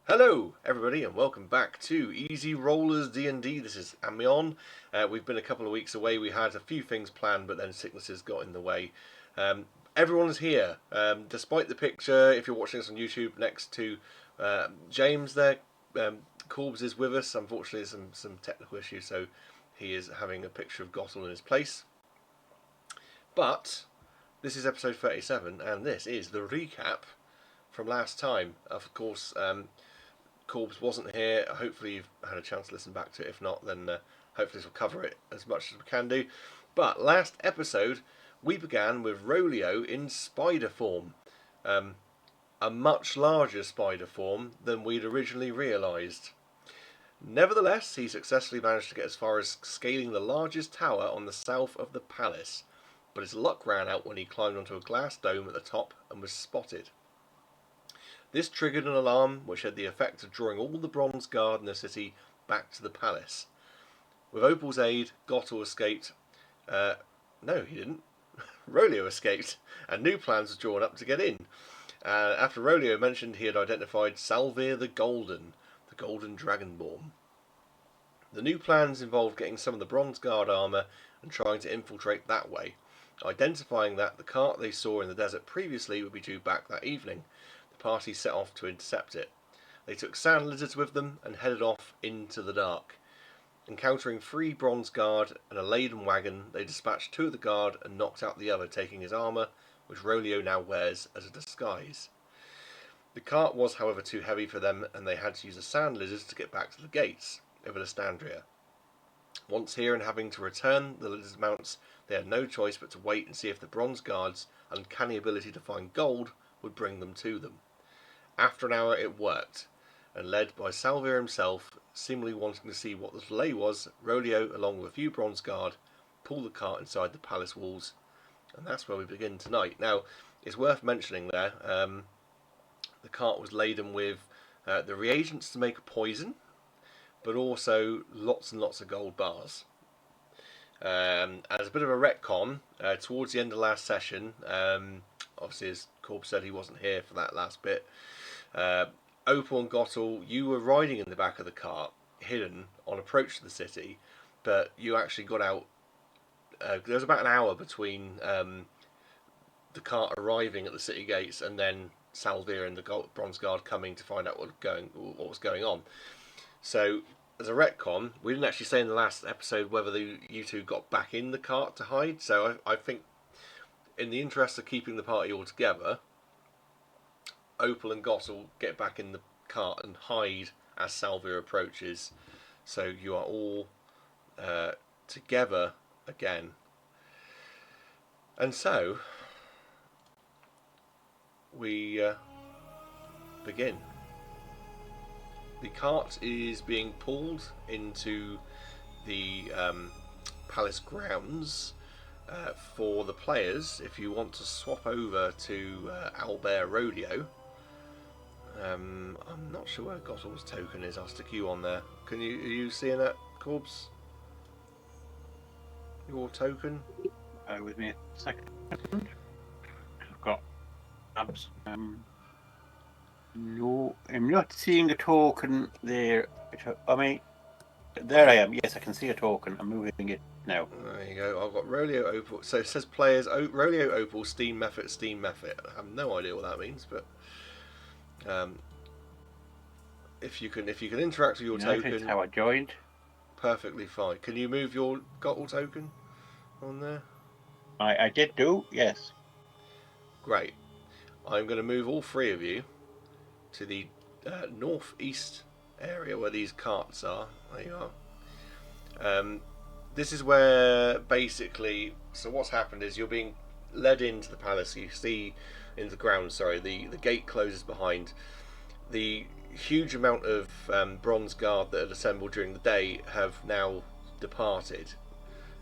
Hello everybody and welcome back to Easy Rollers D&D. This is Amion. We've been a couple of weeks away. We had a few things planned but then sicknesses got in the way. Everyone's here. Despite the picture, if you're watching this on YouTube, next to James there, Corbs is with us. Unfortunately some technical issues, so he is having a picture of Gottel in his place. But this is episode 37 and this is the recap from last time. Of course, Corbs wasn't here. Hopefully you've had a chance to listen back to it. If not, then hopefully this will cover it as much as we can do. But last episode we began with Rolio in spider form. A much larger spider form than we'd originally realised. Nevertheless, he successfully managed to get as far as scaling the largest tower on the south of the palace, but his luck ran out when he climbed onto a glass dome at the top and was spotted. This triggered an alarm which had the effect of drawing all the bronze guard in the city back to the palace. With Opal's aid, Gottel escaped. No, he didn't. Rolio escaped, and new plans were drawn up to get in. After Rolio mentioned he had identified Salvyr the Golden Dragonborn. The new plans involved getting some of the bronze guard armour and trying to infiltrate that way, identifying that the cart they saw in the desert previously would be due back that evening. The party set off to intercept it. They took sand lizards with them and headed off into the dark. Encountering 3 bronze guard and a laden wagon, they dispatched 2 of the guard and knocked out the other, taking his armour, which Rolio now wears as a disguise. The cart was, however, too heavy for them, and they had to use the sand lizards to get back to the gates of Alexandria. Once here and having to return the lizard mounts, they had no choice but to wait and see if the bronze guards' uncanny ability to find gold would bring them to them. After an hour it worked, and led by Salvyr himself, seemingly wanting to see what the delay was, Rolio, along with a few bronze guard, pulled the cart inside the palace walls, and that's where we begin tonight. Now, it's worth mentioning there, the cart was laden with the reagents to make a poison, but also lots and lots of gold bars. As a bit of a retcon, towards the end of last session, obviously as Corb said he wasn't here for that last bit, Opal and Gottel, you were riding in the back of the cart, hidden on approach to the city, but you actually got out. There was about an hour between the cart arriving at the city gates and then Salvyr and the bronze guard coming to find out what was going on. So, as a retcon, we didn't actually say in the last episode whether you two got back in the cart to hide. So I think, in the interest of keeping the party all together, Opal and Gottel get back in the cart and hide as Salvyr approaches. So you are all together again. And so we begin. The cart is being pulled into the palace grounds for the players. If you want to swap over to Owlbear Rodeo, I'm not sure where Gottel's token is. I'll stick you on there. Are you seeing that, Corbs? Your token? With me a second. I've got tabs. No, I'm not seeing a token there. I mean, there I am. Yes, I can see a token. I'm moving it now. There you go. I've got Rolio Opal. So it says players Rolio Opal Steam Method. I have no idea what that means, but if you can interact with your token, that's how I joined. Perfectly fine. Can you move your Gottel token on there? I did do, yes. Great. I'm going to move all 3 of you to the northeast area where these carts are. There you are. This is where basically, so what's happened is you're being led into the palace. You see into the grounds, sorry, the gate closes behind. The huge amount of bronze guard that had assembled during the day have now departed.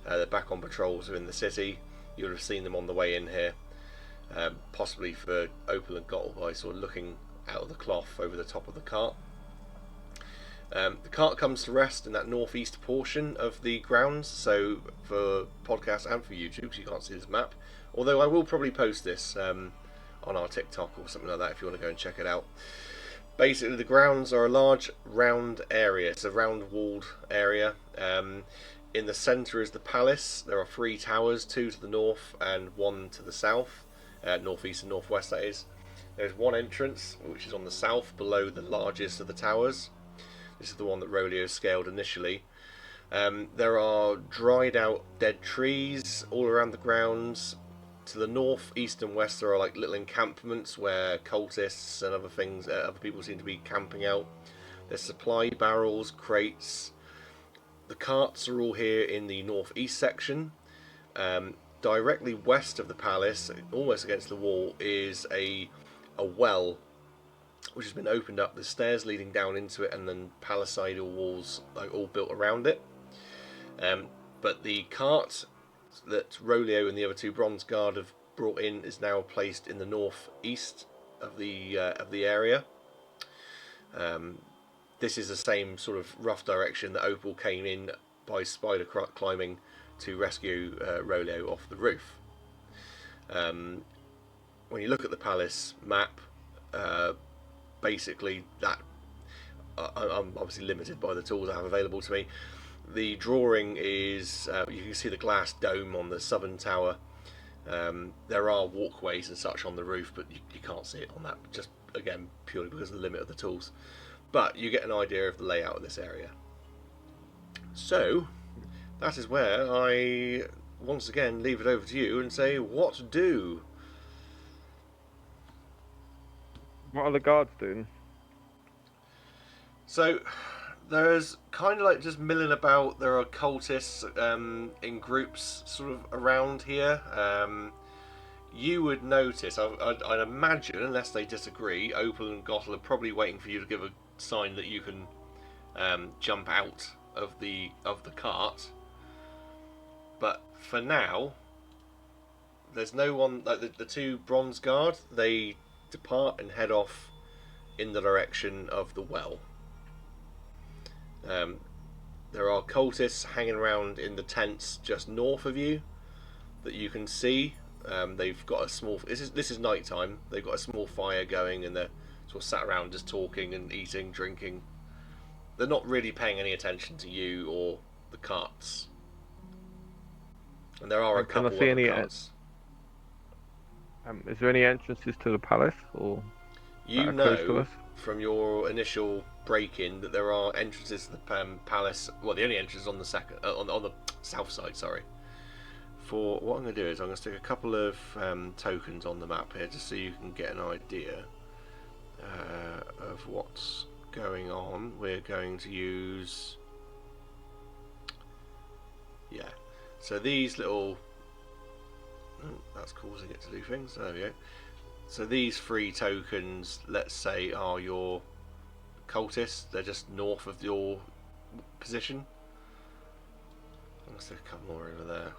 They're back on patrols within the city. You would have seen them on the way in here, possibly for Opal and Gottel by sort of looking out of the cloth over the top of the cart. The cart comes to rest in that northeast portion of the grounds, so for podcast and for YouTube, because you can't see this map, although I will probably post this on our TikTok or something like that if you want to go and check it out. Basically, the grounds are a large round area. It's a round walled area. In the centre is the palace. There are 3 towers, 2 to the north and 1 to the south, northeast and northwest. That is. There's one entrance which is on the south, below the largest of the towers. This is the one that Rolio scaled initially. There are dried out dead trees all around the grounds. To the north, east and west there are like little encampments where cultists and other things, other people seem to be camping out. There's supply barrels, crates. The carts are all here in the northeast section. Directly west of the palace, almost against the wall, is a well which has been opened up. There's stairs leading down into it and then palisadal walls like all built around it. But the cart that Rolio and the other 2 Bronze Guard have brought in is now placed in the northeast of the area. This is the same sort of rough direction that Opal came in by spider climbing to rescue Rolio off the roof. When you look at the palace map, basically that I'm obviously limited by the tools I have available to me. The drawing is you can see the glass dome on the southern tower. There are walkways and such on the roof, but you can't see it on that, just again purely because of the limit of the tools. But you get an idea of the layout of this area. So that is where I once again leave it over to you and say, what to do? What are the guards doing? So there's kind of like just milling about. There are cultists in groups sort of around here. You would notice, I'd imagine, unless they disagree, Opal and Gottel are probably waiting for you to give a sign that you can jump out of the cart. But for now, there's no one. Like the 2 Bronze Guard, they depart and head off in the direction of the well. There are cultists hanging around in the tents just north of you that you can see. They've got a small. This is night time. They've got a small fire going and they're sort of sat around just talking and eating, drinking. They're not really paying any attention to you or the carts. And there are a couple of carts. Is there any entrances to the palace, or you know from your initial break-in that there are entrances to the palace? Well, the only entrance is on the on the south side. Sorry. For what I'm going to do is I'm going to stick a couple of tokens on the map here, just so you can get an idea of what's going on. We're going to use, yeah. So these little, that's causing it to do things. There we go. So these 3 tokens, let's say, are your cultists. They're just north of your position. I'm going to stick a couple more over there.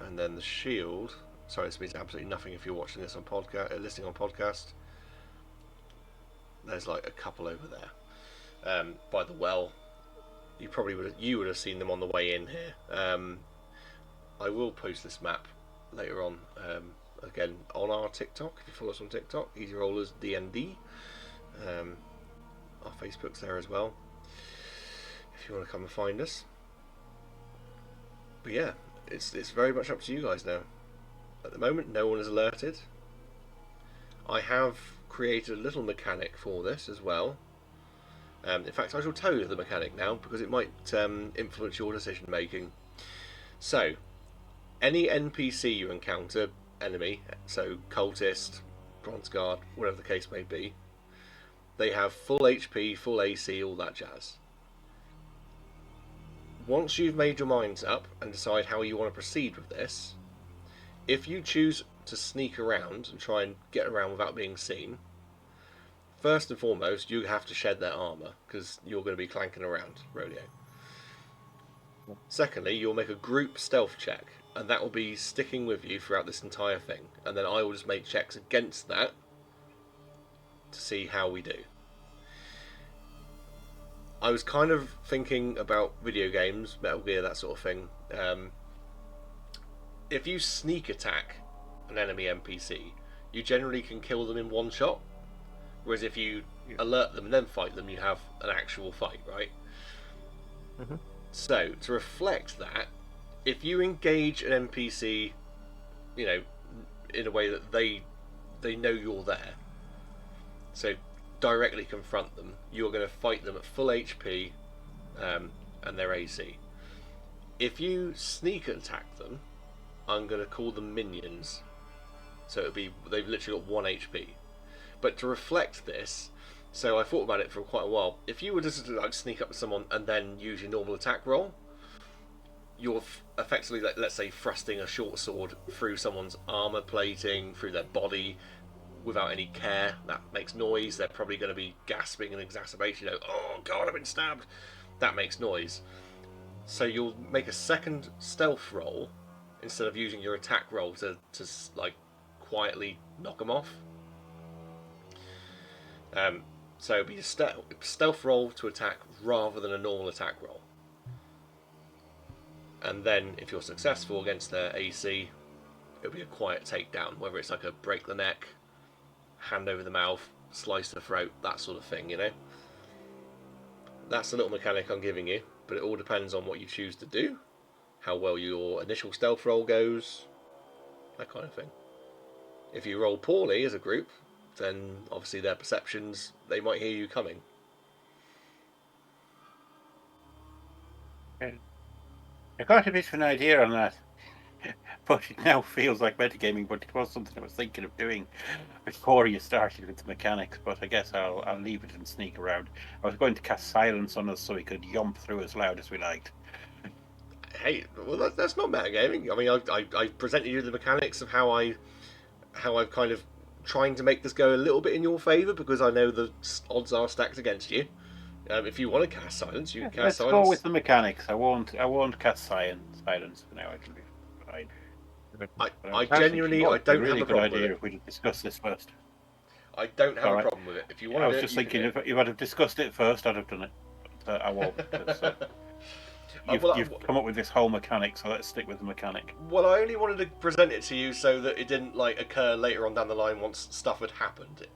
And then the shield. Sorry, this means absolutely nothing if you're watching this on podcast, listening on podcast. There's like a couple over there by the well. You would have seen them on the way in here. I will post this map later on again on our TikTok. If you follow us on TikTok, Easy Rollers DND. Our Facebook's there as well, if you want to come and find us. But yeah, it's very much up to you guys now. At the moment, no one is alerted. I have created a little mechanic for this as well. In fact, I shall tell you the mechanic now because it might influence your decision making. So, any NPC you encounter, enemy, so cultist, Bronze Guard, whatever the case may be, they have full HP, full AC, all that jazz. Once you've made your minds up and decide how you want to proceed with this, if you choose to sneak around and try and get around without being seen, first and foremost, you have to shed their armour, because you're going to be clanking around, Rodeo. Secondly, you'll make a group stealth check, and that will be sticking with you throughout this entire thing. And then I will just make checks against that to see how we do. I was kind of thinking about video games, Metal Gear, that sort of thing. If you sneak attack an enemy NPC, you generally can kill them in one shot. Whereas if you alert them and then fight them, you have an actual fight, right? Mhm. So, to reflect that, if you engage an NPC, you know, in a way that they know you're there, so directly confront them, you're going to fight them at full HP and their AC. If you sneak attack them, I'm going to call them minions. So it'll be, they've literally got 1 HP. But to reflect this, so I thought about it for quite a while. If you were just to like sneak up to someone and then use your normal attack roll, you're effectively, like, let's say, thrusting a short sword through someone's armor plating, through their body, without any care. That makes noise. They're probably going to be gasping and exacerbation. You know, oh god, I've been stabbed. That makes noise. So you'll make a second stealth roll instead of using your attack roll to like quietly knock them off. So it'll be a stealth roll to attack rather than a normal attack roll. And then if you're successful against their AC, it'll be a quiet takedown, whether it's like a break the neck, hand over the mouth, slice the throat, that sort of thing, you know? That's a little mechanic I'm giving you, but it all depends on what you choose to do, how well your initial stealth roll goes, that kind of thing. If you roll poorly as a group, then obviously their perceptions, they might hear you coming. I got a bit of an idea on that, but it now feels like metagaming, but it was something I was thinking of doing before you started with the mechanics, but I guess I'll leave it and sneak around. I was going to cast silence on us so we could yomp through as loud as we liked. Hey, well that's not metagaming. I mean, I presented you the mechanics of how I've kind of trying to make this go a little bit in your favour, because I know the odds are stacked against you. If you want to cast silence, you can cast Let's silence. go with the mechanics. I won't cast silence for now. I can be fine. I genuinely, I don't have a problem with it. If we discuss this first. I don't have a Alright. problem with it. If you want I to was do it, just you can thinking, do it. if I'd have discussed it first, I'd have done it. But I won't. You've come up with this whole mechanic, so let's stick with the mechanic. Well, I only wanted to present it to you so that it didn't like occur later on down the line once stuff had happened.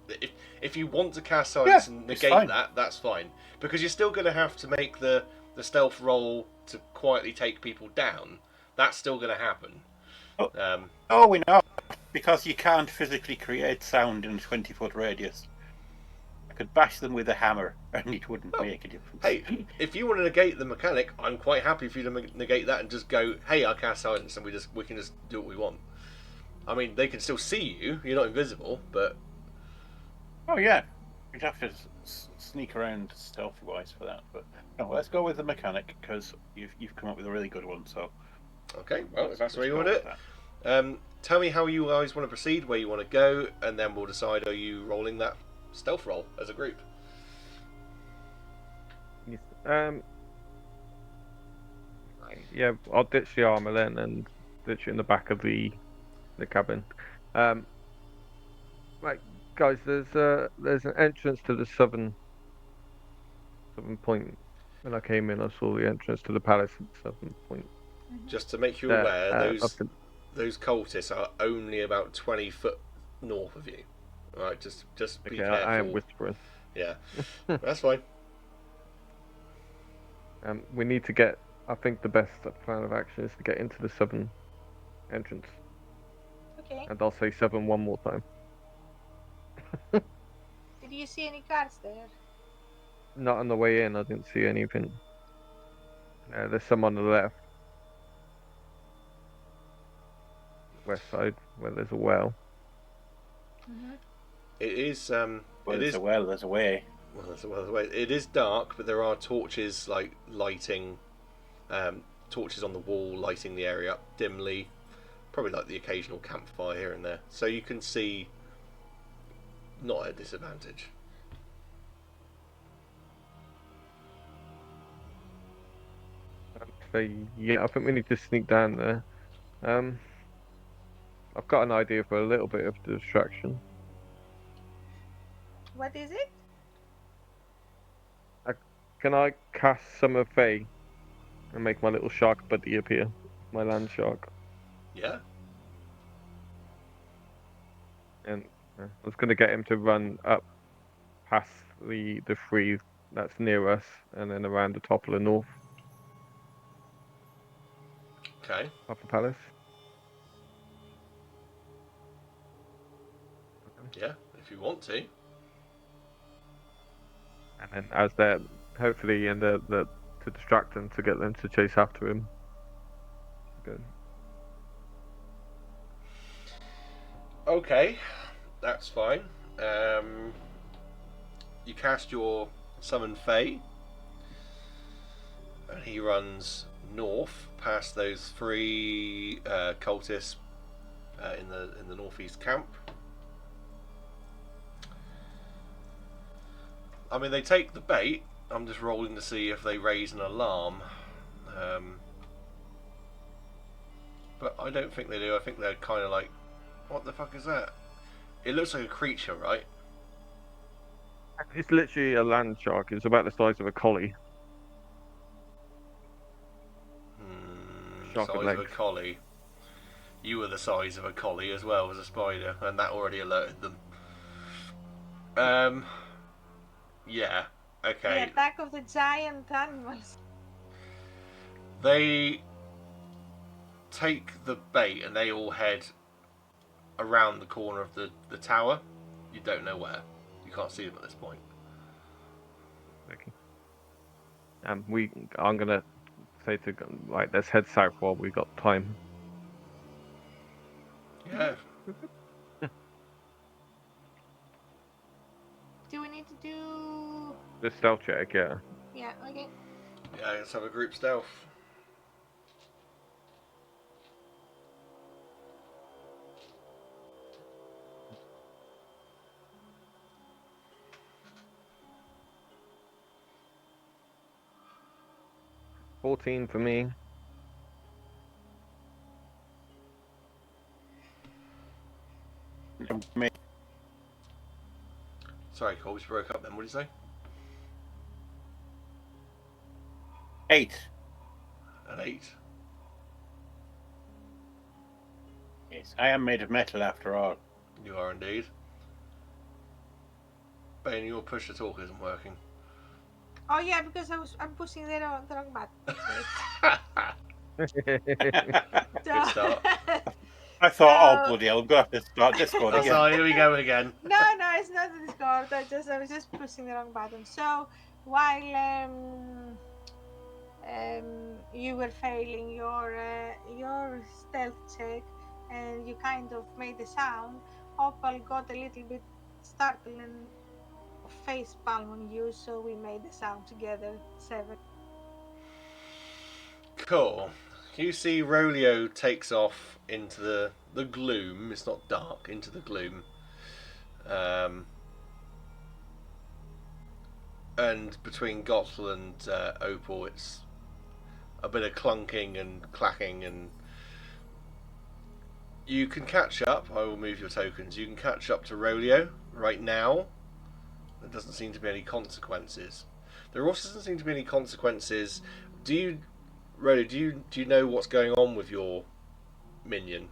If you want to cast silence and negate that, that's fine, because you're still going to have to make the stealth roll to quietly take people down. That's still going to happen. Oh, we know, because you can't physically create sound in a 20-foot radius. I could bash them with a hammer, and it wouldn't make a difference. Hey, if you want to negate the mechanic, I'm quite happy for you to negate that and just go, hey, I cast silence, and we can just do what we want. I mean, they can still see you. You're not invisible, but... Oh, yeah. We'd have to sneak around stealthy-wise for that. But no, let's go with the mechanic, because you've come up with a really good one, so... Okay, well, if that's the way you want to do it. Tell me how you guys want to proceed, where you want to go, and then we'll decide, are you rolling that stealth roll as a group? Yes. Yeah, I'll ditch the armor then and ditch it in the back of the cabin. Right, guys, there's an entrance to the southern point. When I came in, I saw the entrance to the palace at the southern point. Just to make you aware, those cultists are only about 20 foot north of you. Alright, just be careful. I am whispering. Yeah, that's fine. We need to get. I think the best plan of action is to get into the southern entrance. Okay. And I'll say 7 one more time. Did you see any guards there? Not on the way in. I didn't see anything. There's some on the left, west side, where there's a well. Mm-hmm. It is. Well, there's a well. There's a way. Well, there's a way. It is dark, but there are torches like lighting, torches on the wall, lighting the area up dimly. Probably like the occasional campfire here and there, so you can see. Not at a disadvantage. So yeah, I think we need to sneak down there. I've got an idea for a little bit of distraction. What is it? Can I cast Summer Fae and make my little shark buddy appear? My land shark. Yeah. And I was going to get him to run up past the three that's near us, and then around the top of the north Okay. of the palace. Yeah, if you want to. And then as they're hopefully in the to distract them to get them to chase after him. Good. Okay, that's fine. You cast your summon Fae, and he runs north past those three cultists in the northeast camp. I mean, they take the bait. I'm just rolling to see if they raise an alarm. But I don't think they do. I think they're kind of like, what the fuck is that? It looks like a creature, right? It's literally a land shark. It's about the size of a collie. Shark Size with of a legs. collie. You were the size of a collie as well as a spider, and that already alerted them. Yeah. The Okay. attack of the giant animals. They take the bait and they all head around the corner of the tower. You don't know where. You can't see them at this point. Okay. I'm gonna say to right, let's head south while we got time. Yeah. Do we need to do? The stealth check, yeah. Yeah. Okay. Yeah, let's have a group stealth. $14 for me. Sorry, Cole, you broke up then. What did you say? 8. An 8. Yes, I am made of metal after all. You are indeed. Bane, your push to talk isn't working. Oh yeah, because I'm pushing the wrong button. Good start. I thought, So- oh bloody hell, I'm gonna have to start Discord That's again. all, here we go again. No, it's not the Discord. I was just pushing the wrong button. So while you were failing your stealth check and you kind of made a sound, Opal got a little bit startled and face palm on you, so we made the sound together. 7. Cool. You see Rolio takes off into the gloom. It's not dark, into the gloom. And between Gottel and Opal, it's a bit of clunking and clacking, and you can catch up. I will move your tokens. You can catch up to Rolio right now. There doesn't seem to be any consequences. There also doesn't seem to be any consequences. Rolio, do you know what's going on with your minion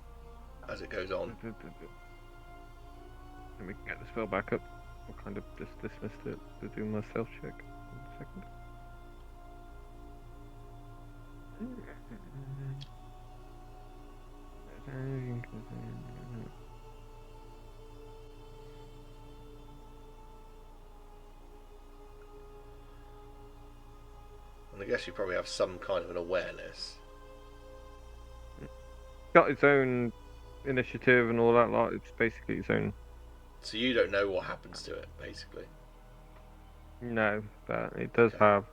as it goes on? Let me get the spell back up. I kind of just dismissed it to do my stealth check. 1 second. And I guess you probably have some kind of an awareness. Got its own initiative and all that lot. It's basically its own. So you don't know what happens to it, basically. No, but it does Okay. have.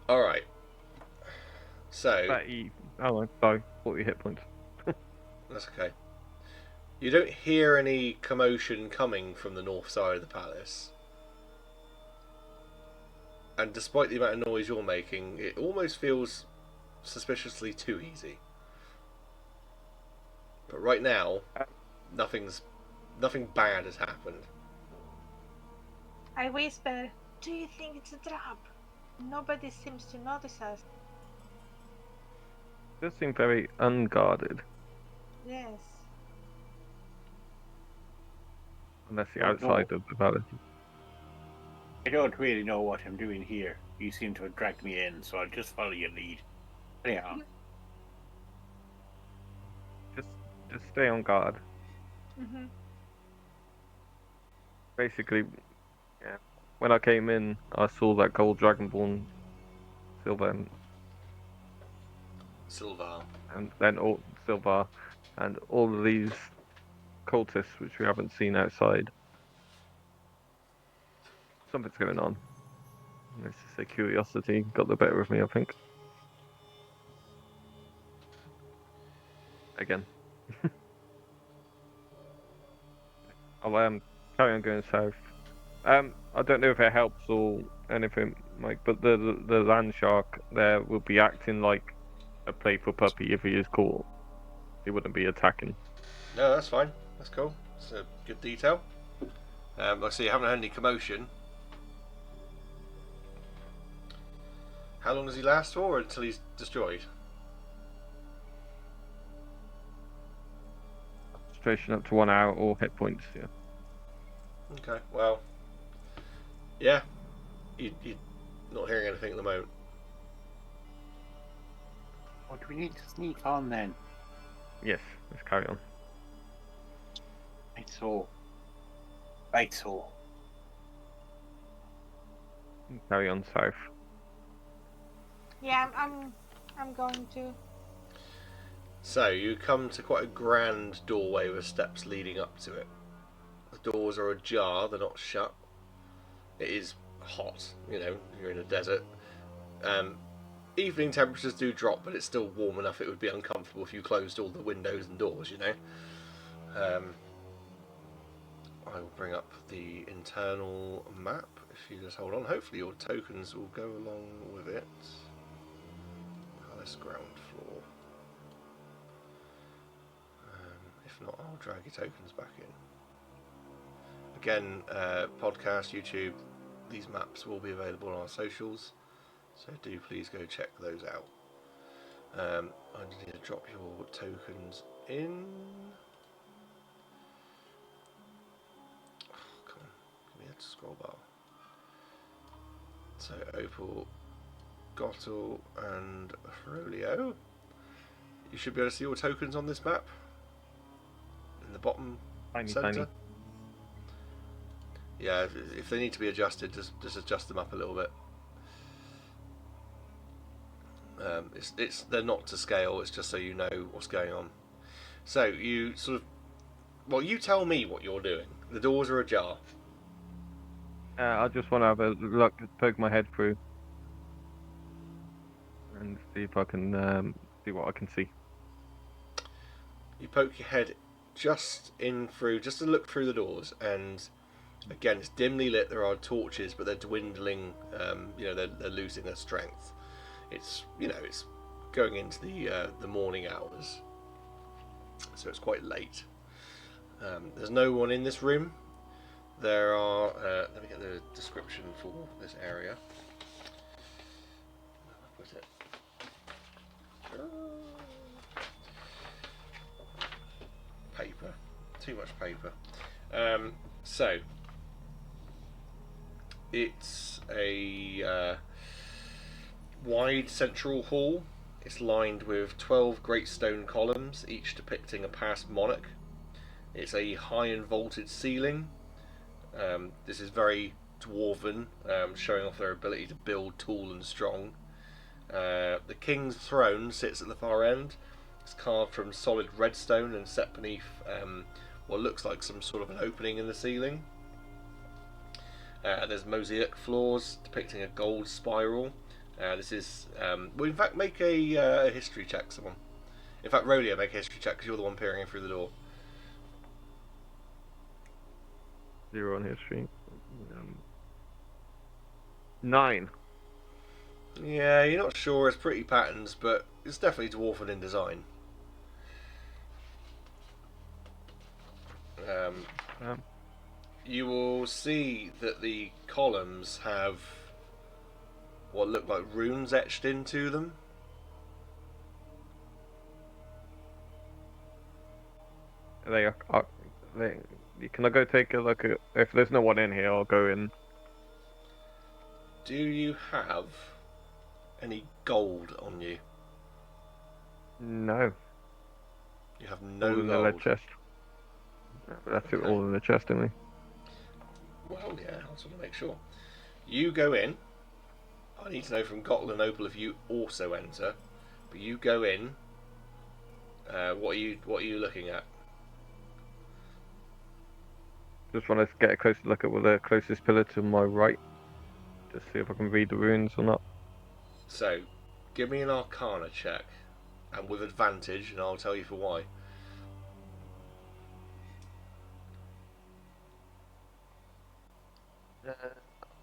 Alright. So, 30. Oh, sorry, 40 hit points. that's okay. You don't hear any commotion coming from the north side of the palace. And despite the amount of noise you're making, it almost feels suspiciously too easy. But right now, nothing bad has happened. I whisper, "Do you think it's a trap? Nobody seems to notice us." It does seem very unguarded. Yes. Unless the Don't know. outside of the valley. I don't really know what I'm doing here. You seem to have dragged me in, so I'll just follow your lead. Anyhow, Just stay on guard. Mm-hmm. Basically, yeah. When I came in, I saw that gold dragonborn Sylvan, Salvyr. and then all Silvar, and all of these cultists which we haven't seen outside. Something's going on. Let's just say curiosity got the better of me, I think. Again. I'll carry on going south. I don't know if it helps or anything, Mike, but the land shark there will be acting like a playful puppy if he is caught. He wouldn't be attacking. No, that's fine. That's cool. It's a good detail. Like I see, you haven't had any commotion. How long does he last for, until he's destroyed? Concentration up to 1 hour or hit points, yeah. Okay, well, yeah, you're not hearing anything at the moment. what do we need to sneak on then? Yes, let's carry on. Right so. Right so. Carry on south. Yeah, I'm going to. So you come to quite a grand doorway with steps leading up to it. The doors are ajar; they're not shut. It is hot, you're in a desert. Evening temperatures do drop, but it's still warm enough it would be uncomfortable if you closed all the windows and doors, I will bring up the internal map if you just hold on. Hopefully your tokens will go along with it. Palace ground floor. If not, I'll drag your tokens back in. Again, podcast, YouTube, these maps will be available on our socials, so do please go check those out. I need to drop your tokens in. Oh, come on, give me a scroll bar. So Opal, Gottel, and Frolio. You should be able to see your tokens on this map in the bottom Tiny. centre. Yeah, if they need to be adjusted, just adjust them up a little bit. They're not to scale. It's just so you know what's going on. So you you tell me what you're doing. The doors are ajar. I just want to have a look, poke my head through, and see if I can see what I can see. You poke your head just to look through the doors, and again, it's dimly lit. There are torches, but they're dwindling. They're losing their strength. It's going into the morning hours, so it's quite late. There's no one in this room. There are. Let me get the description for this area. Where did I put it? Paper. Too much paper. So it's a wide central hall. It's lined with 12 great stone columns, each depicting a past monarch. It's a high and vaulted ceiling. This is very dwarven, showing off their ability to build tall and strong. The king's throne sits at the far end. It's carved from solid redstone and set beneath what looks like some sort of an opening in the ceiling. There's mosaic floors depicting a gold spiral. This is... in fact, make a history check, someone. In fact, Rolio, make a history check, because you're the one peering through the door. 0 on history. 9. Yeah, you're not sure. It's pretty patterns, but it's definitely dwarven in design. You will see that the columns have what look like runes etched into them. they are they. Can I go take a look at? If there's no one in here, I'll go in. Do you have any gold on you? No, You have all no in the lead gold. chest. That's it, Okay. all in the chest, didn't we? Well, yeah, I just want to make sure. You go in. I need to know from Gotland and Opal if you also enter. But you go in. What are you looking at? Just want to get a closer look at the closest pillar to my right. Just see if I can read the runes or not. So, give me an Arcana check, and with advantage, and I'll tell you for why.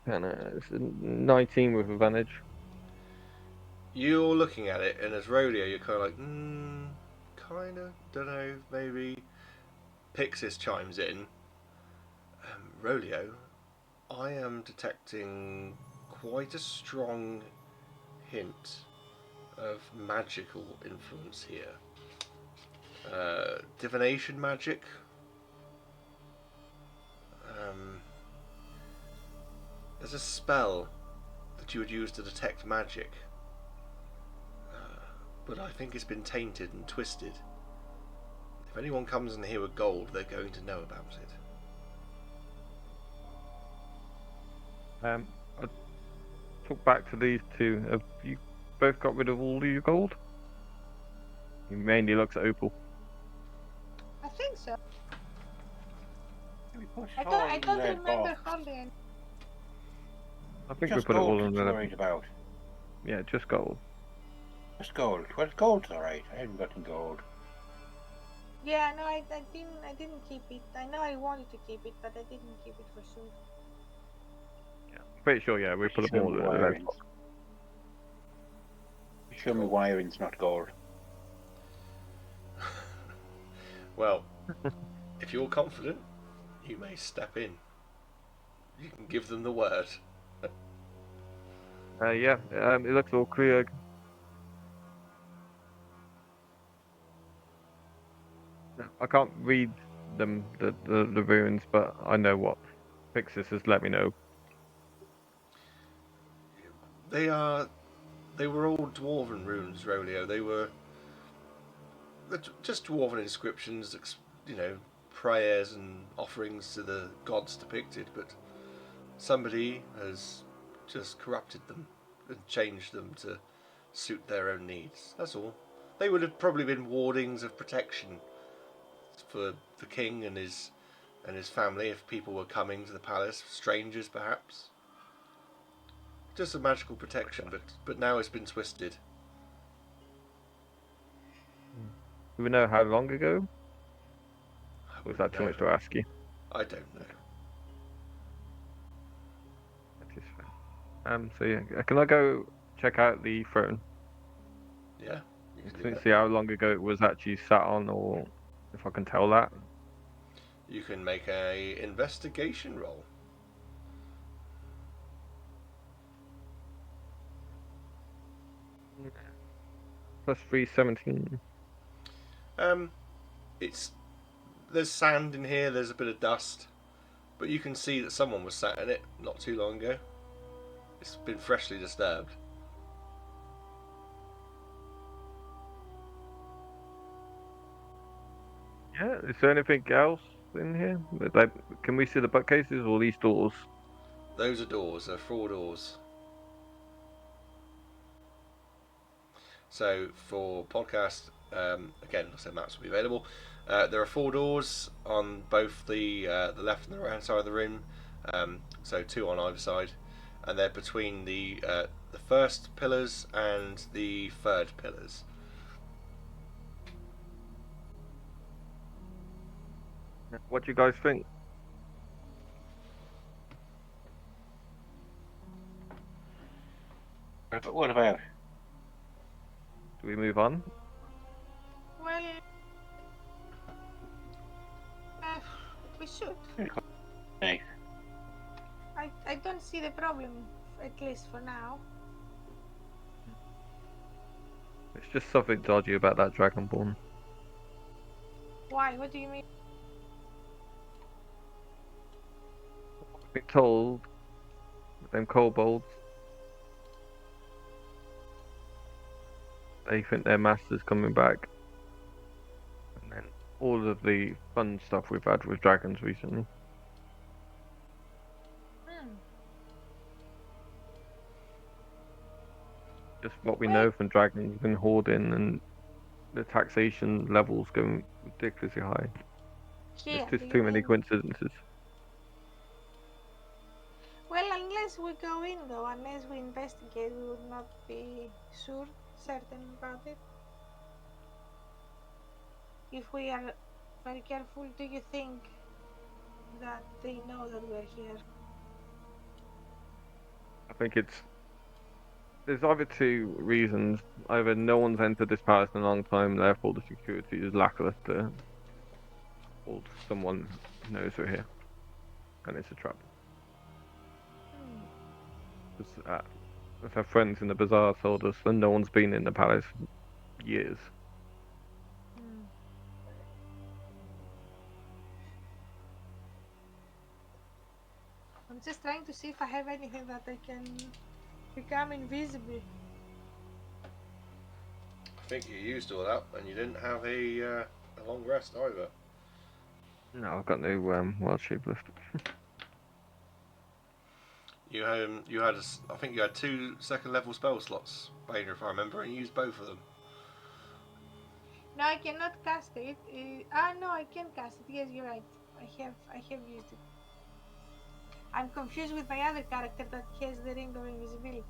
It's a 19 with advantage. You're looking at it, and as Rodeo, you're kind of like, kind of, don't know, maybe. Pixis chimes in. Rodeo, I am detecting quite a strong hint of magical influence here. Divination magic. There's a spell that you would use to detect magic, but I think it's been tainted and twisted. If anyone comes in here with gold, they're going to know about it. I'll talk back to these two. Have you both got rid of all your gold? He mainly looks at Opal. I think so. We put I it don't. all I in don't that remember box. holding any. I think we Just put it gold all in you're the. worried about. Yeah, just gold. Just gold. Well, gold's alright. I haven't got any gold. Yeah, no, I didn't. I didn't keep it. I know I wanted to keep it, but I didn't keep it for sure. Yeah, I'm pretty sure. Yeah, we put them all in the lead box. Show me wiring's not gold. Well, if you're confident, you may step in. You can give them the word. Yeah, it looks all clear. I can't read them, the runes, but I know what Pixis has let me know. They were all dwarven runes, Rolio. They're just dwarven inscriptions, prayers and offerings to the gods depicted, but somebody has just corrupted them and changed them to suit their own needs. That's all. They would have probably been wardings of protection for the king and his family if people were coming to the palace, strangers perhaps. Just a magical protection, but now it's been twisted. Do we know how long ago? I Or is wouldn't that too know. much to ask you? I don't know. That is fair. So yeah, can I go check out the throne? Yeah, you can do To that. see how long ago it was actually sat on, or if I can tell that. You can make a investigation roll. Plus 317. It's there's sand in here. There's a bit of dust, but you can see that someone was sat in it not too long ago. It's been freshly disturbed. Yeah, is there anything else in here? Like, can we see the bookcases or these doors? Those are doors. They're 4 doors. So for podcast, again, I said maps will be available. There are 4 doors on both the left and the right hand side of the room. So 2 on either side, and they're between the first pillars and the third pillars. What do you guys think? But what about? Do we move on? Well, we should. Hey, I don't see the problem, at least for now. It's just something dodgy about that Dragonborn. Why? What do you mean? I've been told them kobolds, they think their master's coming back. And then all of the fun stuff we've had with dragons recently. Hmm. Just what we Well- know from dragons and hoarding and the taxation levels going ridiculously high. Here, It's do just you too many mean? coincidences. Well, unless we go in though, unless we investigate, we would not be certain about it. If we are very careful, do you think that they know that we're here? I think there's either two reasons. Either no one's entered this palace in a long time, therefore the security is lackluster, or someone knows we're here, and it's a trap. Hmm. Because our friends in the bazaar told us that no one's been in the palace for years. Hmm. I'm just trying to see if I have anything that I can become invisible. I think you used all that, and you didn't have a long rest either. No, I've got no wild shape left. I think you had 2 second level spell slots, Bader, if I remember, and you used both of them. No, I cannot cast it. No, I can cast it. Yes, you're right. I have used it. I'm confused with my other character that has the ring of invisibility.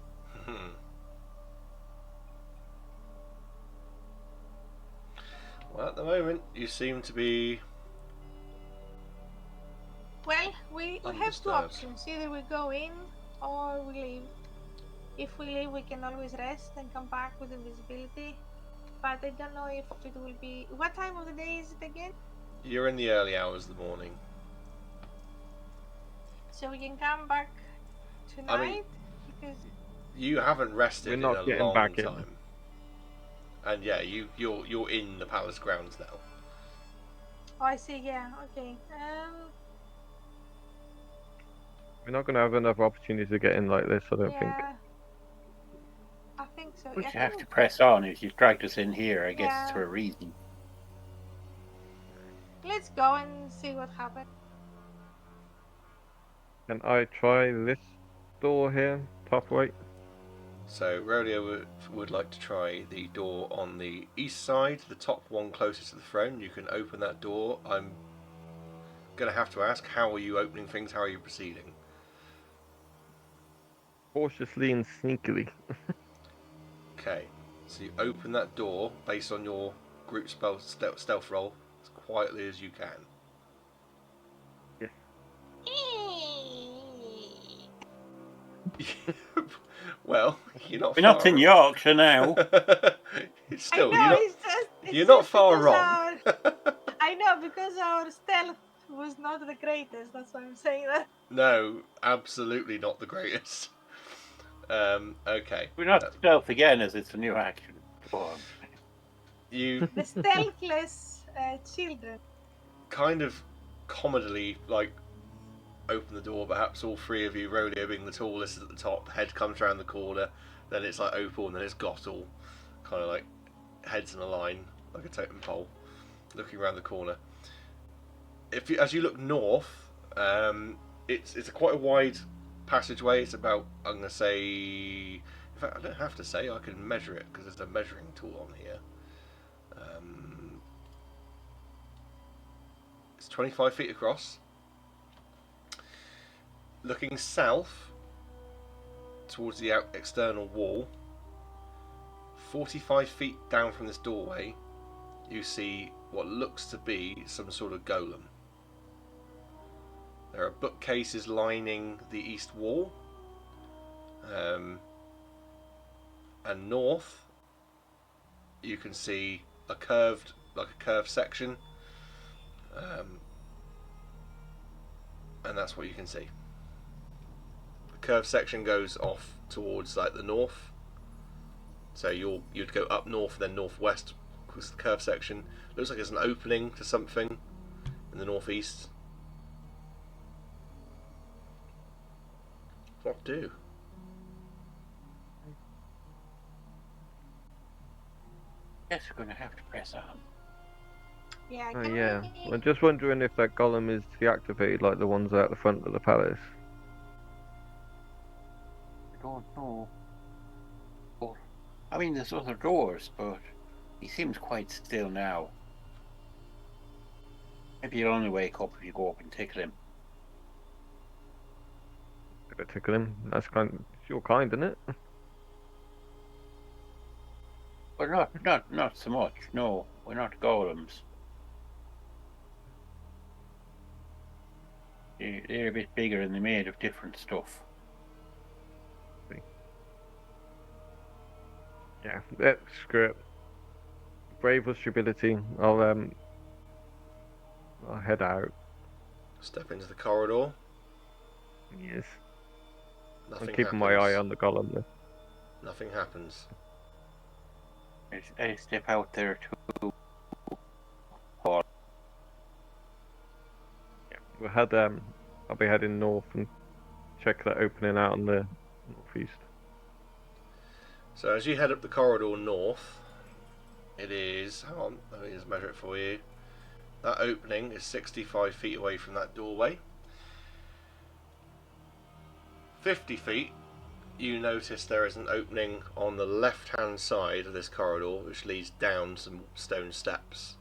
Well, at the moment, you seem to be. Well, we have two Undisturbed. options. Either we go in or we leave. If we leave, we can always rest and come back with invisibility. But I don't know if it will be. What time of the day is it again? You're in the early hours of the morning. So we can come back tonight? Because You haven't rested We're in not a getting long back in. time. And yeah, you're in the palace grounds now. oh, I see. Yeah. Okay. We're not going to have another opportunity to get in like this, I don't think. Yeah. I think so. But I you have think- to press on. If you've dragged us in here, I guess it's Yeah. for a reason. Let's go and see what happens. Can I try this door here, top right? So Rodeo would like to try the door on the east side, the top one closest to the throne. You can open that door. I'm going to have to ask, how are you opening things? How are you proceeding? Cautiously and sneakily. Okay, so you open that door based on your group spell stealth roll as quietly as you can. Well, you're not. We're far not in Yorkshire now. It's still, I know. It's you're not just far because wrong. I know because our stealth was not the greatest. That's why I'm saying that. No, absolutely not the greatest. Okay. We're not stealth again, as it's a new action. Go on. You The stealthless children. kind of comedily open the door. Perhaps all three of you, Rodeo being the tallest at the top. Head comes around the corner, then it's like Opal, and then it's Gottle, kind of like heads in a line like a totem pole, looking around the corner. As you look north, it's quite a wide passageway. It's about, I'm gonna say, in fact I don't have to say, I can measure it because there's a measuring tool on here. It's 25 feet across. Looking south towards the external wall, 45 feet down from this doorway, you see what looks to be some sort of golem. There are bookcases lining the east wall, and north you can see a curved section, and that's what you can see. The curved section goes off towards like the north, so you'd go up north and then northwest curved section. Looks like there's an opening to something in the northeast. What do? Guess we're going to have to press on. Yeah, Oh can yeah. we... I'm just wondering if that golem is deactivated like the ones out the front of the palace. I don't know. But, I mean, there's other doors, but he seems quite still now. Maybe he'll only wake up if you go up and tickle him. If I tickle him, that's it's your kind, isn't it? But not so much. No, we're not golems. They're a bit bigger and they're made of different stuff. Yeah. Screw it. Brave with stability. I'll head out. Step into the corridor. Yes. Nothing I'm keeping happens. my eye on the golem there. Nothing happens. I step out there too. Paul. We'll head I'll be heading north and check that opening out on the northeast. So as you head up the corridor north, it is... Hang on, let me just measure it for you. That opening is 65 feet away from that doorway. 50 feet, you notice there is an opening on the left-hand side of this corridor which leads down some stone steps.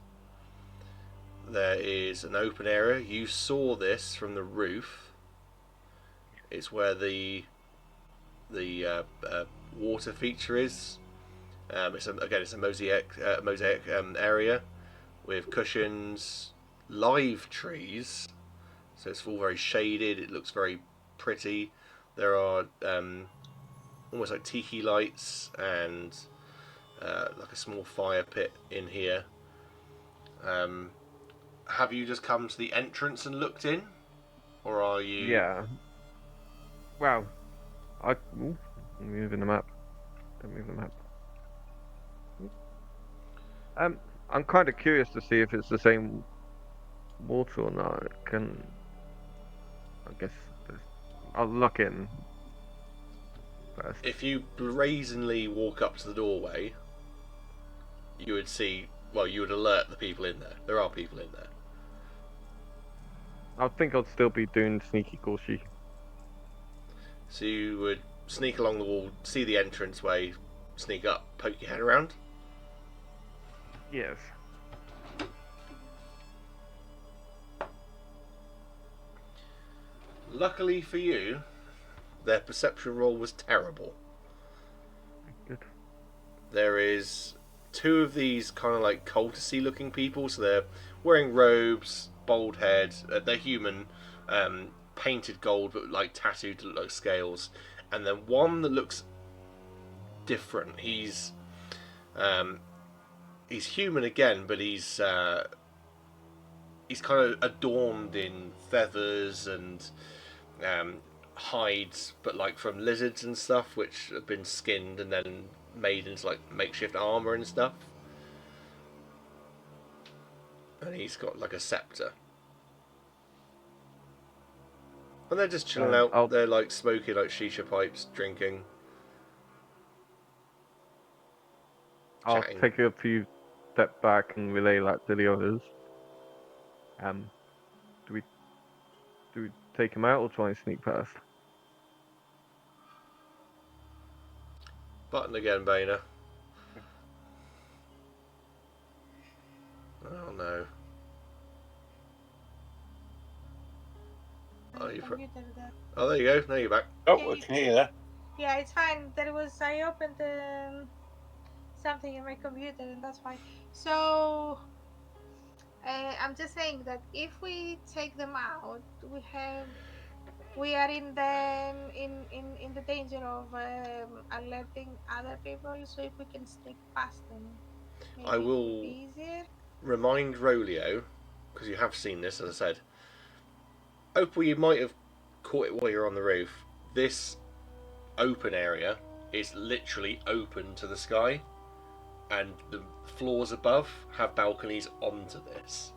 There is an open area. You saw this from the roof. It's where the water feature is. It's a mosaic area with cushions, live trees, so it's all very shaded. It looks very pretty. There are almost like tiki lights and like a small fire pit in here. Have you just come to the entrance and looked in, or are you? Yeah. Wow. I'm moving the map. Don't move the map. I'm kind of curious to see if it's the same water or not. I guess I'll look in first. If you brazenly walk up to the doorway, you would see. Well, you would alert the people in there. There are people in there. I think I'd still be doing sneaky cautious. So you would sneak along the wall, see the entranceway, sneak up, poke your head around. Yes. Luckily for you, their perception roll was terrible. Good. There is two of these kind of like cultisty looking people, so they're wearing robes, bald head, they're human, painted gold but like tattooed to look like scales, and then one that looks different. He's human again, but he's kind of adorned in feathers and hides, but like from lizards and stuff, which have been skinned and then made into like makeshift armor and stuff. And he's got like a scepter. And they're just chilling out. They're like smoking like shisha pipes, drinking. I'll chatting. take a few step back and relay that to the others. Do we take him out or try and sneak past? Button again, Boehner. Oh no. Oh, oh, there you go. Now you're back. Oh, I can hear that. Yeah, it's fine. I opened something in my computer, and that's fine. So I'm just saying that if we take them out, we are in the danger of alerting other people. So if we can sneak past them, maybe I will it would be easier. Remind Rolio, because you have seen this, as I said. Opal, you might have caught it while you're on the roof. This open area is literally open to the sky. and the floors above have balconies onto this.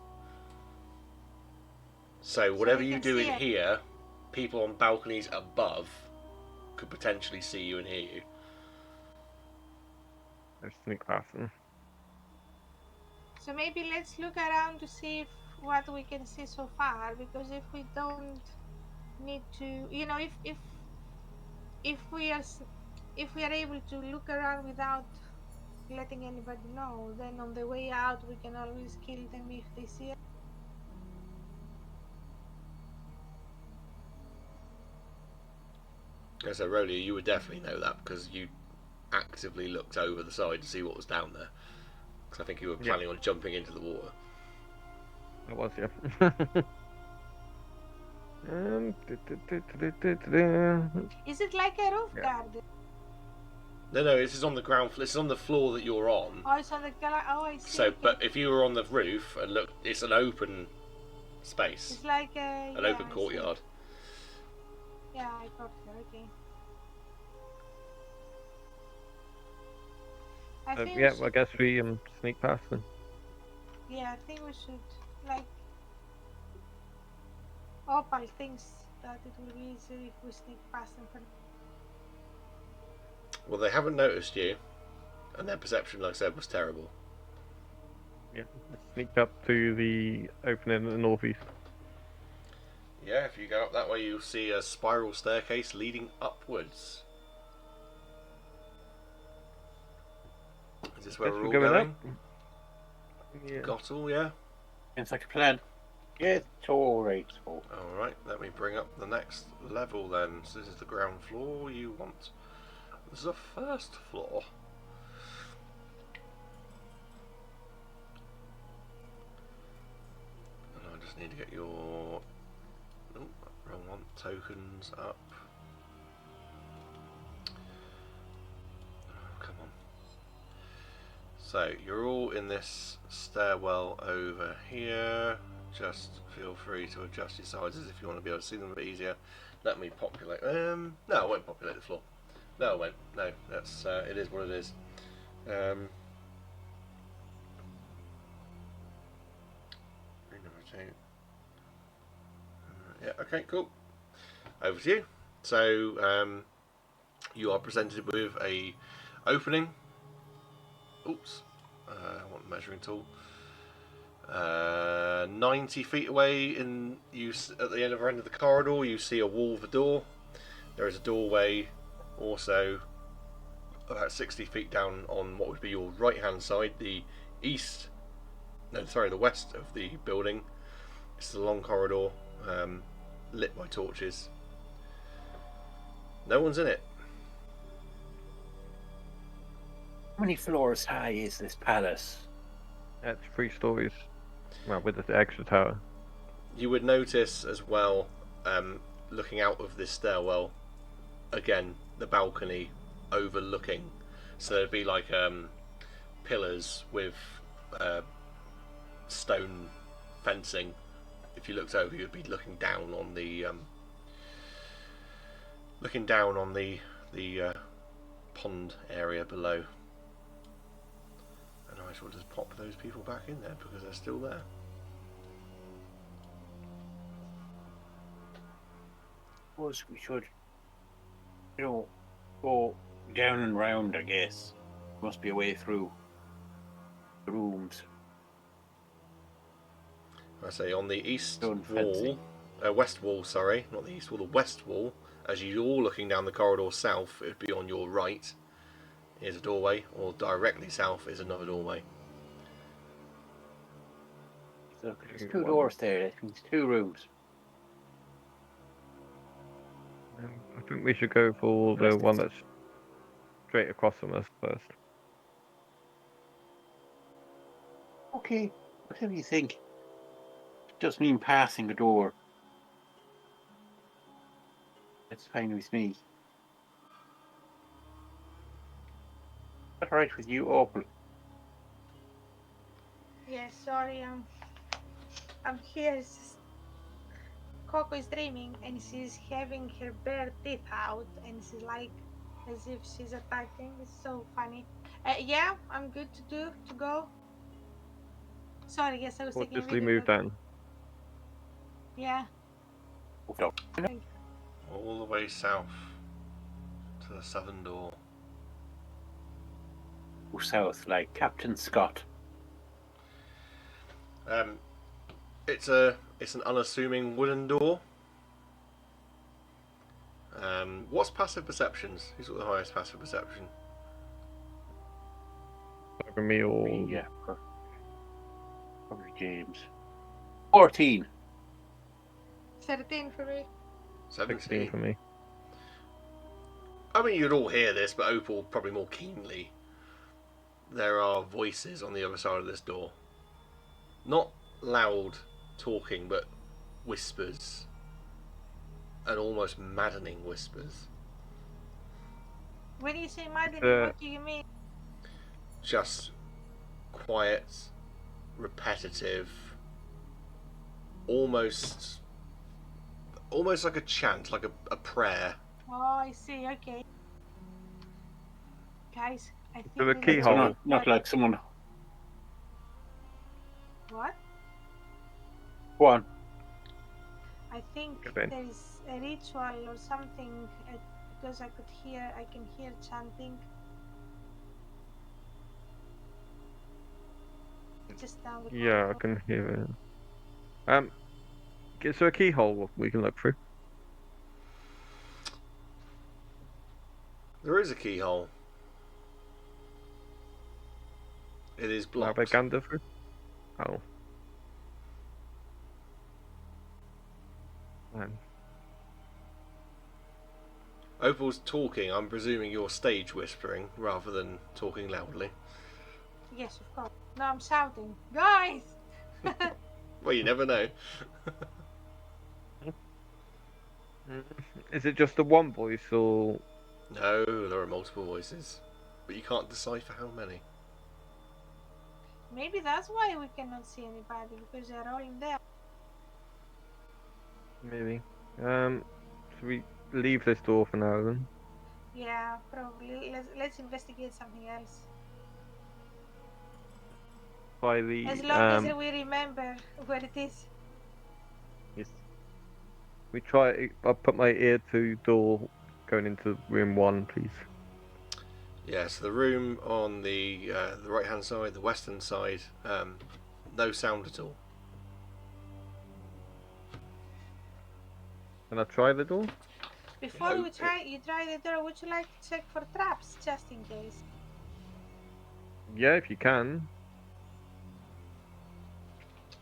So whatever we you can do see in it. here, people on balconies above could potentially see you and hear you. Let's sneak past them. So maybe let's look around to see what we can see so far, because if we don't need to, you know, if we are able to look around without letting anybody know, then on the way out we can always kill them if they see us. So Rolia, you would definitely know that because you actively looked over the side to see what was down there. Because I think you were planning on jumping into the water. I was, yeah. Is it like a roof Yeah. garden? No, this is on the ground floor. This is on the floor that you're on. Oh, it's on the oh, I see. So, Okay. but if you were on the roof and look, it's an open space, It's like a an open courtyard. Yeah, I got her. Okay. I think we Yeah, should, I guess we sneak past them. yeah, I think we should, like, Opal thinks that it will be easier if we sneak past them. Well, they haven't noticed you, and their perception, like I said, was terrible. Yeah, sneak up to the opening in the northeast. Yeah, if you go up that way, you'll see a spiral staircase leading upwards. Is this where Guess we're all going going? up. Yeah. Got all, yeah? It's like a plan. Yes, all right. So. Alright, let me bring up the next level then. So this is the ground floor. You want the first floor. And I just need to get your... Oh, wrong one. Tokens up. Oh, come on. So, you're all in this stairwell over here. Just feel free to adjust your sizes if you want to be able to see them a bit easier. Let me populate. No, I won't populate the floor. No, I won't. No, that's it is what it is. Yeah. Okay. Cool. Over to you. So you are presented with a opening. Oops. I want a measuring tool. 90 feet away, at the end of the corridor, you see a wall of a door. There is a doorway also about 60 feet down on what would be your right hand side, the west of the building. It's a long corridor, lit by torches. No one's in it. How many floors high is this palace? That's 3 stories. Well, with the extra tower. You would notice as well, looking out of this stairwell, again, the balcony overlooking. So there'd be like pillars with stone fencing. If you looked over, you'd be looking down on the pond area below. And I shall just pop those people back in there because they're still there. Suppose we should, go down and round, I guess. Must be a way through the rooms. I say on the east Stone wall, fencing. west wall, sorry, not the east wall, the west wall, as you're all looking down the corridor south, it would be on your right is a doorway, or directly south is another doorway. So there's 2 doors there, that means 2 rooms. I think we should go for the one that's straight across from us first. Okay, whatever you think. It does mean passing the door. That's fine with me. What's alright with you, Opal? Yeah, sorry, I'm here. It's just Coco is dreaming and she's having her bare teeth out and she's like as if she's attacking. It's so funny. Yeah, I'm good to go. Sorry, yes, I was Or taking a just video. move down? Yeah. Moved on. Okay. All the way south to the southern door. South, like Captain Scott. It's an unassuming wooden door. What's passive perceptions? Who's got the highest passive perception? Over me or Yeah, probably James. 14. 13 for me. 16 for me. I mean, you'd all hear this, but Opal probably more keenly. There are voices on the other side of this door. Not loud talking, but whispers. And almost maddening whispers. When you say maddening, what do you mean? Just quiet, repetitive, almost like a chant, like a prayer. Oh, I see. Okay. Guys, I think So the there's keyhole. So Hole. not like someone. What? Go on. I think Okay. there is a ritual or something because I can hear chanting. Just down the Yeah, I corridor. can hear it. So a keyhole we can look through. There is a keyhole. It is blocked. Have a gander through. Oh. Man. Opal's talking. I'm presuming you're stage whispering rather than talking loudly. Yes, of course. No, I'm shouting. Guys! Well, you never know. Is it just the one voice or No, there are multiple voices, but you can't decipher how many. Maybe that's why we cannot see anybody because they're all in there. maybe? Should we leave this door for now then? Yeah, probably. Let's investigate something else. By the As long as we remember where it is. yes. We try. I'll put my ear to door going into room 1, please. Yeah, so the room on the right hand side, the western side, no sound at all. Can I try the door? Before No, you try the door, would you like to check for traps just in case? Yeah, if you can.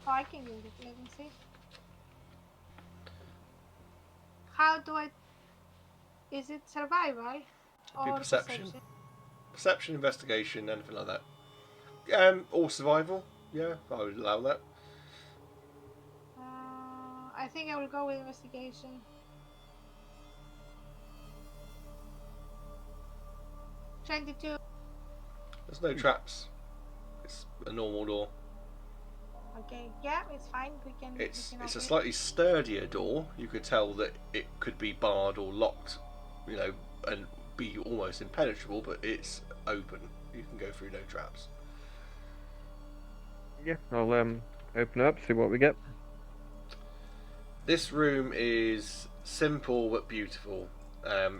Oh, I can use it. Let me see. How do I? Is it survival Be or perception. Perception, investigation, anything like that. Or survival. Yeah, I would allow that. I think I will go with investigation. 22. There's no traps. It's a normal door. Okay, yeah, it's fine. We can It's open a it. slightly sturdier door. You could tell that it could be barred or locked, and be almost impenetrable, but it's open. You can go through, no traps. Yeah, I'll open it up, see what we get. This room is simple but beautiful.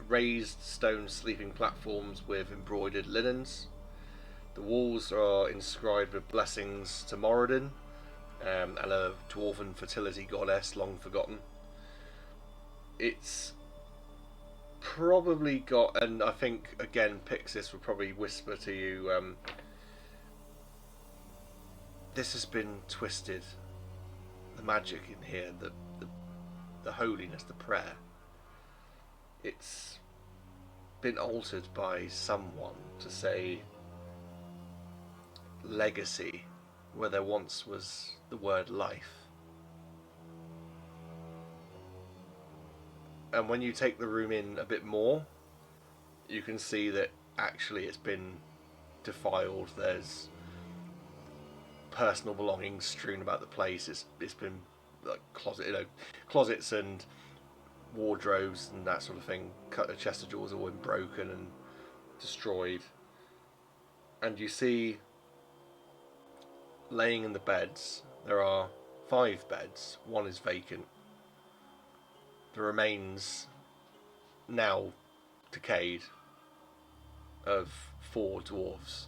Raised stone sleeping platforms with embroidered linens. The walls are inscribed with blessings to Moradin, and a dwarven fertility goddess long forgotten. It's probably got, and I think again Pixis will probably whisper to you, this has been twisted. The magic in here, the holiness, the prayer. It's been altered by someone to say legacy where there once was the word life. And when you take the room in a bit more, you can see that actually it's been defiled. There's personal belongings strewn about the place. It's been like closets and wardrobes and that sort of thing. Chest of drawers all been broken and destroyed. and you see, laying in the beds, there are 5 beds. 1 is vacant. The remains, now decayed, of 4 dwarves.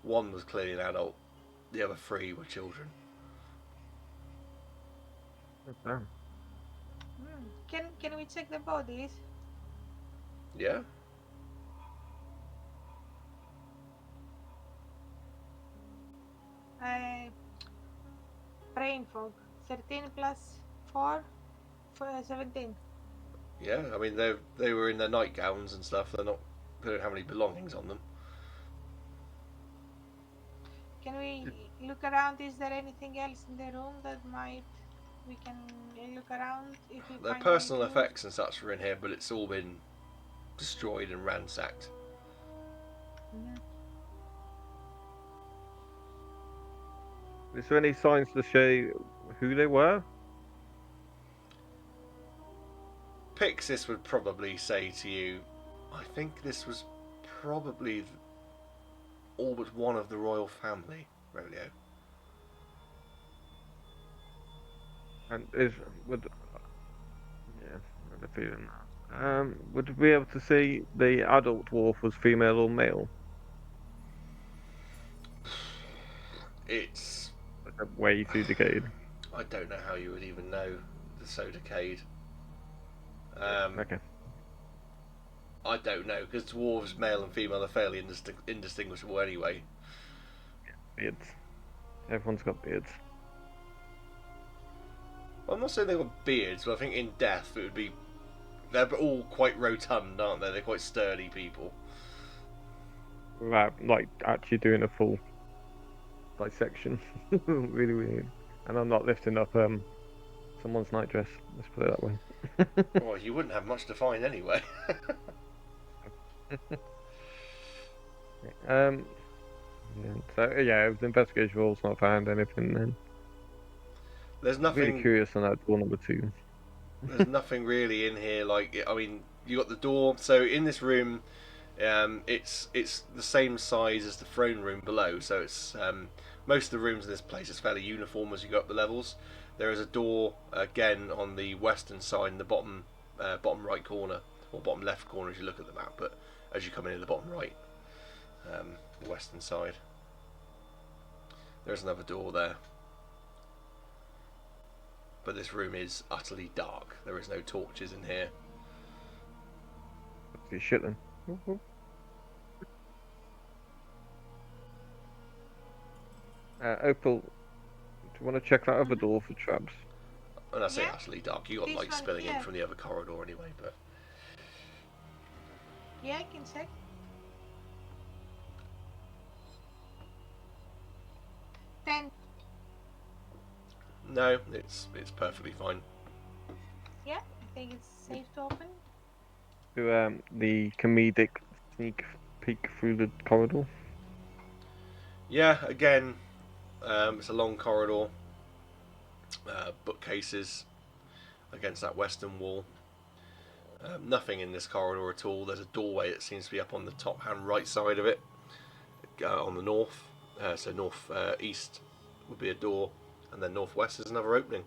1 was clearly an adult. The other 3 were children. Damn. Can we check the bodies? Yeah. Brain fog. 13 plus 4 for 17. Yeah, I mean they were in their nightgowns and stuff. They don't have any belongings on them. Can we look around? Is there anything else in the room that we can look around if we Their find personal any clues? effects and such were in here, but it's all been destroyed and ransacked. Mhm. Is there any signs to show who they were? Pixis would probably say to you, I think this was probably all but one of the royal family, Rolio. And would yeah, I had a feeling that. Would we be able to see the adult dwarf was female or male? It's... Way too decayed. I don't know how you would even know they're so decayed. Okay. I don't know, because dwarves, male and female, are fairly indistinguishable anyway. Beards. Everyone's got beards. I'm not saying they've got beards, but I think in death it would be... They're all quite rotund, aren't they? They're quite sturdy people. Without like actually doing a full dissection. Really weird. And I'm not lifting up someone's nightdress. Let's put it that way. Well, you wouldn't have much to find anyway. Yeah, so yeah, the investigation role's not found anything. Then There's really nothing. curious on that door number 2. There's nothing really in here. Like, I mean, you got the door. So in this room, it's the same size as the throne room below. So it's most of the rooms in this place is fairly uniform as you go up the levels. There is a door again on the western side in the bottom right corner, or bottom left corner as you look at the map. But as you come in the bottom right, the western side, there's another door there. But this room is utterly dark. There is no torches in here. Shit then. Opal, do you want to check that other door for traps? And I say Yeah. utterly dark. You got This light one spilling in here. from the other corridor anyway. But Yeah, I can check. Then, no, it's perfectly fine. yeah, I think it's safe to open. Do the comedic sneak peek through the corridor? Yeah, again, it's a long corridor. Bookcases against that western wall. Nothing in this corridor at all. There's a doorway that seems to be up on the top hand right side of it, on the north. So north east would be a door, and then northwest is another opening.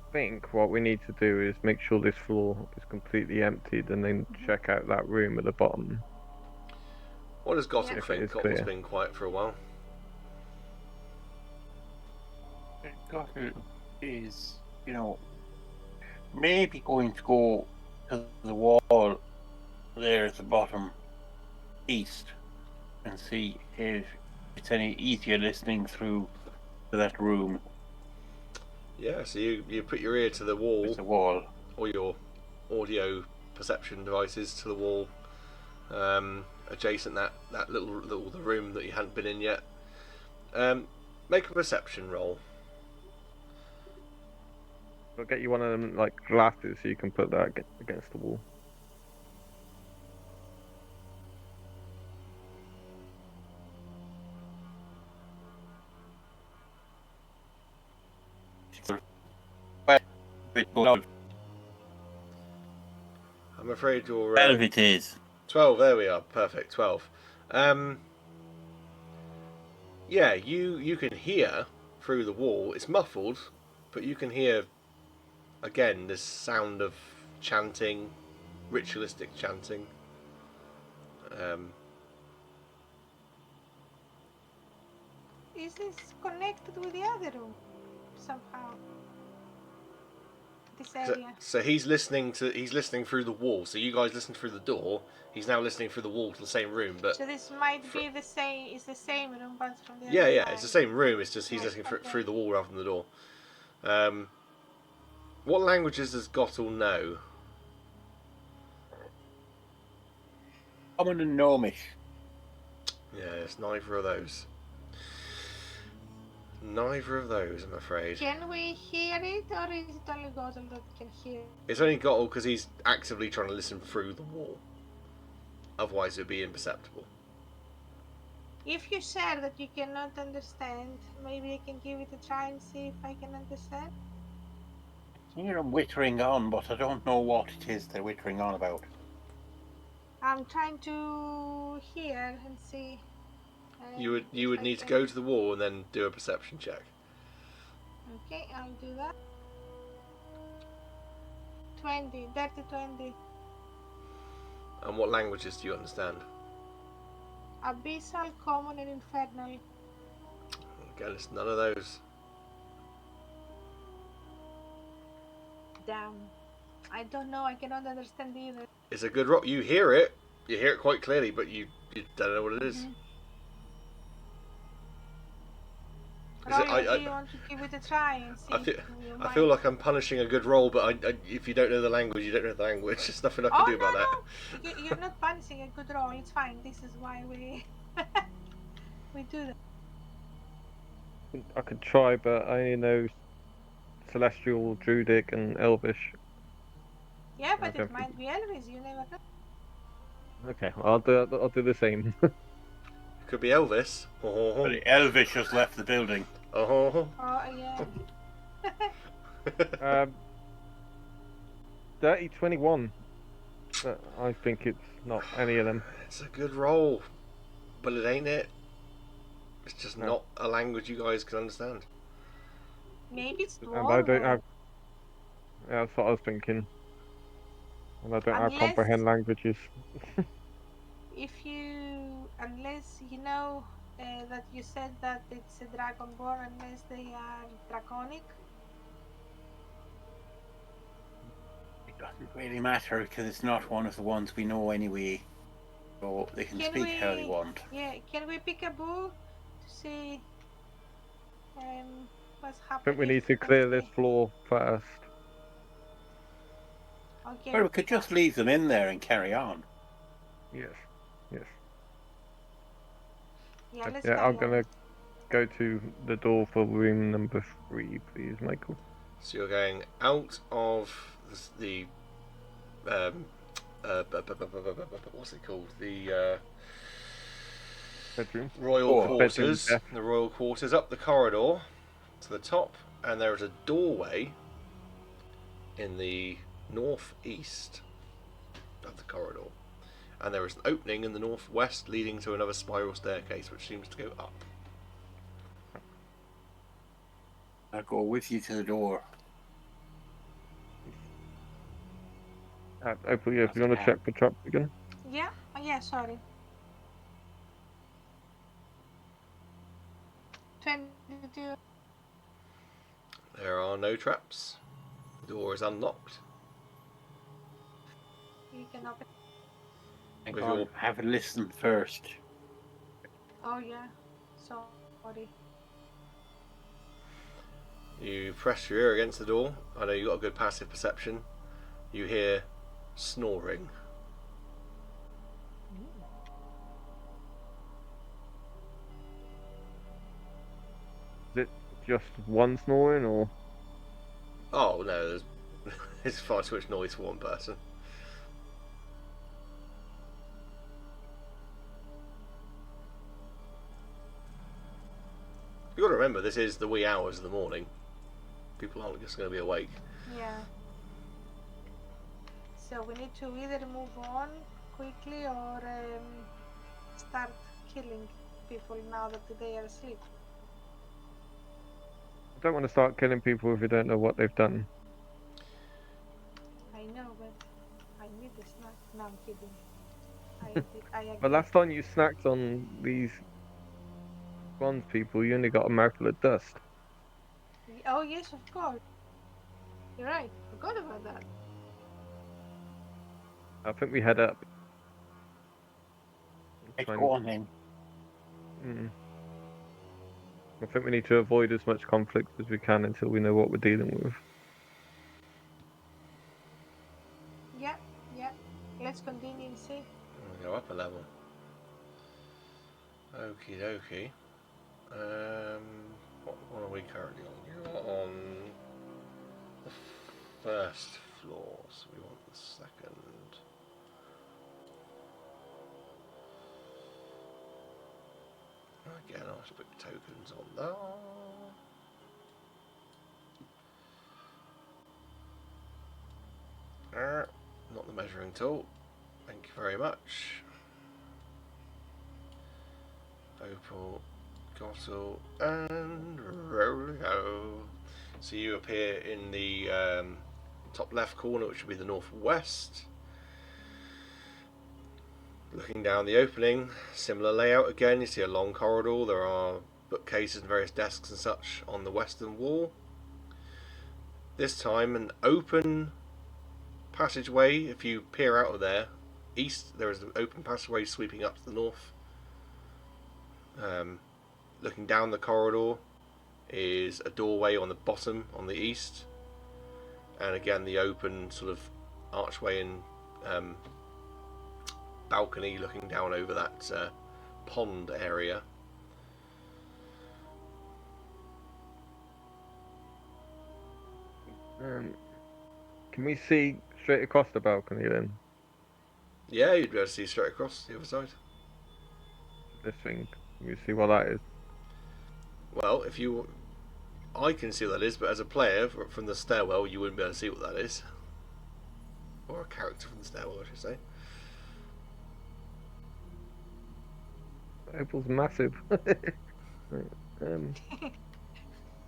I think what we need to do is make sure this floor is completely emptied and then check out that room at the bottom. What does Gotham Yeah. If it think? is Gotham's clear. been quiet for a while. Gotham is, maybe going to go to the wall there at the bottom east and see if it's any easier listening through to that room. Yeah, so you put your ear to the wall, It's a wall. or your audio perception devices to the wall, adjacent that little the room that you hadn't been in yet. Make a perception roll. I'll get you one of them like glasses so you can put that against the wall. I'm afraid you're... 12 it is. 12, there we are. Perfect, 12. Yeah, you can hear through the wall. It's muffled, but you can hear, again, this sound of chanting, ritualistic chanting. Is this connected with the other room somehow? This area. So he's listening through the wall. So you guys listen through the door. He's now listening through the wall to the same room. But So this might be the same. It's the same room, but from the yeah, other yeah, side. it's the same room. It's just he's Right, listening okay. through the wall rather than the door. What languages does Gottel know? Common and Gnomish. Yeah, it's neither of those. Neither of those, I'm afraid. Can we hear it, or is it only Gothel that can hear? It's only Gottel because he's actively trying to listen through the wall. Otherwise, it would be imperceptible. If you share that you cannot understand, maybe I can give it a try and see if I can understand. I hear them whittering on, but I don't know what it is they're whittering on about. I'm trying to hear and see. You would if I need to can- go to the wall and then do a perception check. Okay, I'll do that. 20, dirty 20. And what languages do you understand? Abyssal, common, and infernal. Again, it's none of those. Damn. I don't know, I cannot understand either. It's a good rock. You hear it. You hear it quite clearly, but you don't know what it is. Is it- Roland, do you want to give it a try and see? I feel like I'm punishing a good roll, but if you don't know the language, you don't know the language. There's nothing I can do about that. You're not punishing a good roll. It's fine. This is why we we do that. I could try, but I only know Celestial, Druidic, and Elvish. Yeah, but Okay. it might be Elvis. You never know. Okay, I'll do the same. Could be Elvis. But the Elvish has left the building. Oh. Oh yeah. 21. But I think it's not any of them. It's a good roll, but it ain't it. It's just No. not a language you guys can understand. Maybe it's And I don't Dwarven. have. Yeah, that's what I was thinking. And I don't have Unless- comprehend languages. Unless you know that you said that it's a Dragonborn, unless they are draconic. It doesn't really matter because it's not one of the ones we know anyway. So they can speak how they want. Yeah, can we pick a book to see what's happening? I think we need to clear this floor first. Okay. Well, we could just leave them in there and carry on. Yes. Yes. Yeah, let's Yeah, carry I'm on. gonna go to the door for room number 3, please, Michael. So you're going out of the what's it called? The Bedroom. royal Oh, quarters. bedroom, The royal quarters up the corridor to the top, and there is a doorway in the northeast of the corridor, and there is an opening in the northwest leading to another spiral staircase which seems to go up. I'll go with you to the door. Hopefully, if you want to check for traps again. Yeah, oh, yeah, sorry. 22. There are no traps. The door is unlocked. You can open. I'm With going your- to have a listen first. Oh yeah. Sorry. You press your ear against the door. I know you've got a good passive perception. You hear snoring. Is it just one snoring, or Oh no, there's it's far too much noise for one person. You've got to remember, this is the wee hours of the morning. People aren't just going to be awake. Yeah. So we need to either move on quickly or start killing people now that they are asleep. I don't want to start killing people if we don't know what they've done. I know, but I need a snack. No, I'm kidding. I But agree. last time you snacked on these bronze people, you only got a mouthful of dust. Oh yes, of course. You're right. Forgot about that. I think we head up. Right, Try go on then. I think we need to avoid as much conflict as we can until we know what we're dealing with. Yeah, yeah. Let's continue and see. We'll go up a level. Okie dokie. What one are we currently on? You're on the first floor, so we want the second. Again, I'll just put tokens on that. Not the measuring tool. Thank you very much. Opal, Gottle, and Rolio. So you appear in the top left corner, which would be the northwest. Looking down the opening, similar layout again. You see a long corridor. There are bookcases and various desks and such on the western wall. This time, an open passageway. If you peer out of there, east, there is an open passageway sweeping up to the north. Looking down the corridor is a doorway on the bottom on the east, and again the open sort of archway and balcony looking down over that pond area. Can we see straight across the balcony then? Yeah, you'd be able to see straight across the other side. This thing. Can you see what that is? Well, I can see what that is, but as a player from the stairwell, you wouldn't be able to see what that is. Or a character from the stairwell, I should say. Opal's massive.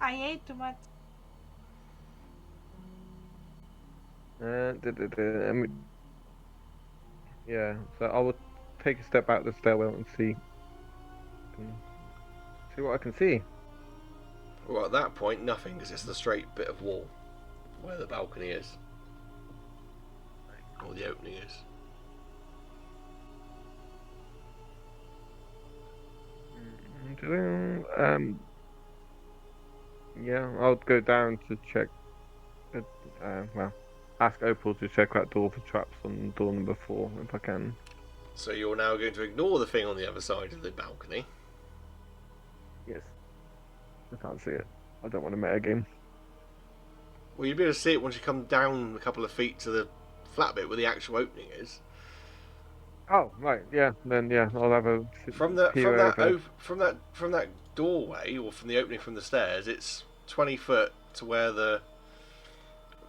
I ate too much. Yeah, so I will take a step out the stairwell and see what I can see. Well, at that point, nothing, because it's the straight bit of wall where the balcony is. Or the opening is. Yeah, I'll go down to check. Well, ask Opal to check that door for traps on door number 4 if I can. So you're now going to ignore the thing on the other side of the balcony. Yes. I can't see it. I don't want to metagame. Well, you'd be able to see it once you come down a couple of feet to the flat bit where the actual opening is. Oh, right, yeah. Then yeah, I'll have a From that doorway, or from the opening from the stairs, it's 20 foot to where the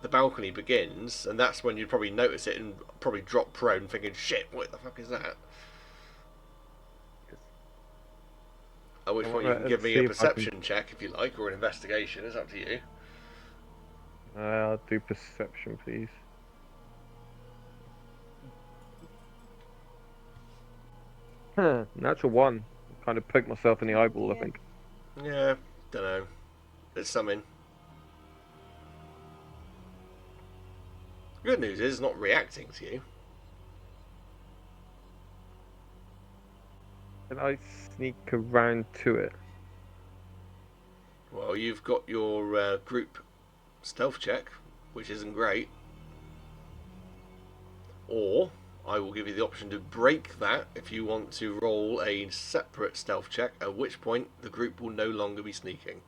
balcony begins, and that's when you'd probably notice it and probably drop prone thinking, shit, what the fuck is that? At which point you can give me a perception check if you like, or an investigation, it's up to you. I'll do perception, please. Natural 1. Kind of poked myself in the eyeball, I think. Yeah, don't know. There's something. Good news is it's not reacting to you. Can I sneak around to it? Well, you've got your group stealth check, which isn't great. Or I will give you the option to break that if you want to roll a separate stealth check, at which point the group will no longer be sneaking.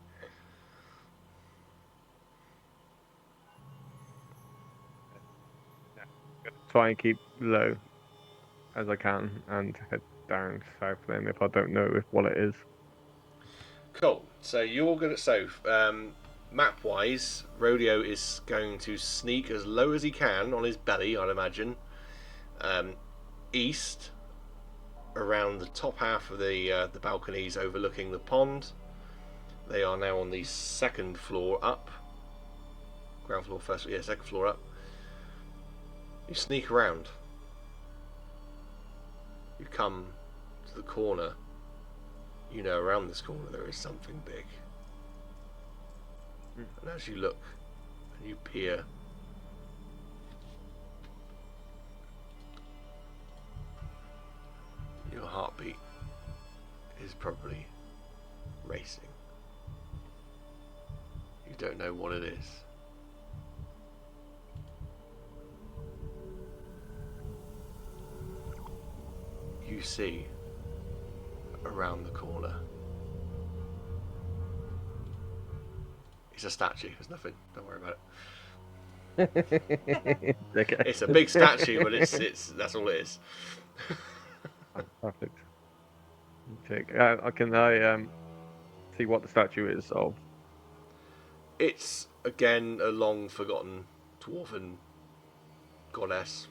Try and keep low as I can and head down south then if I don't know what it is. Cool. So you're good at map-wise, Rodeo is going to sneak as low as he can on his belly, I'd imagine, east, around the top half of the balconies overlooking the pond. They are now on the second floor up. Ground floor first, yeah, second floor up. You sneak around. You come to the corner. You know around this corner there is something big. And as you look and you peer, your heartbeat is probably racing. You don't know what it is. You see around the corner. It's a statue, there's nothing, don't worry about it. Okay. It's a big statue, but it's that's all it is. Perfect. Can I see what the statue is of? It's again a long forgotten dwarven goddess.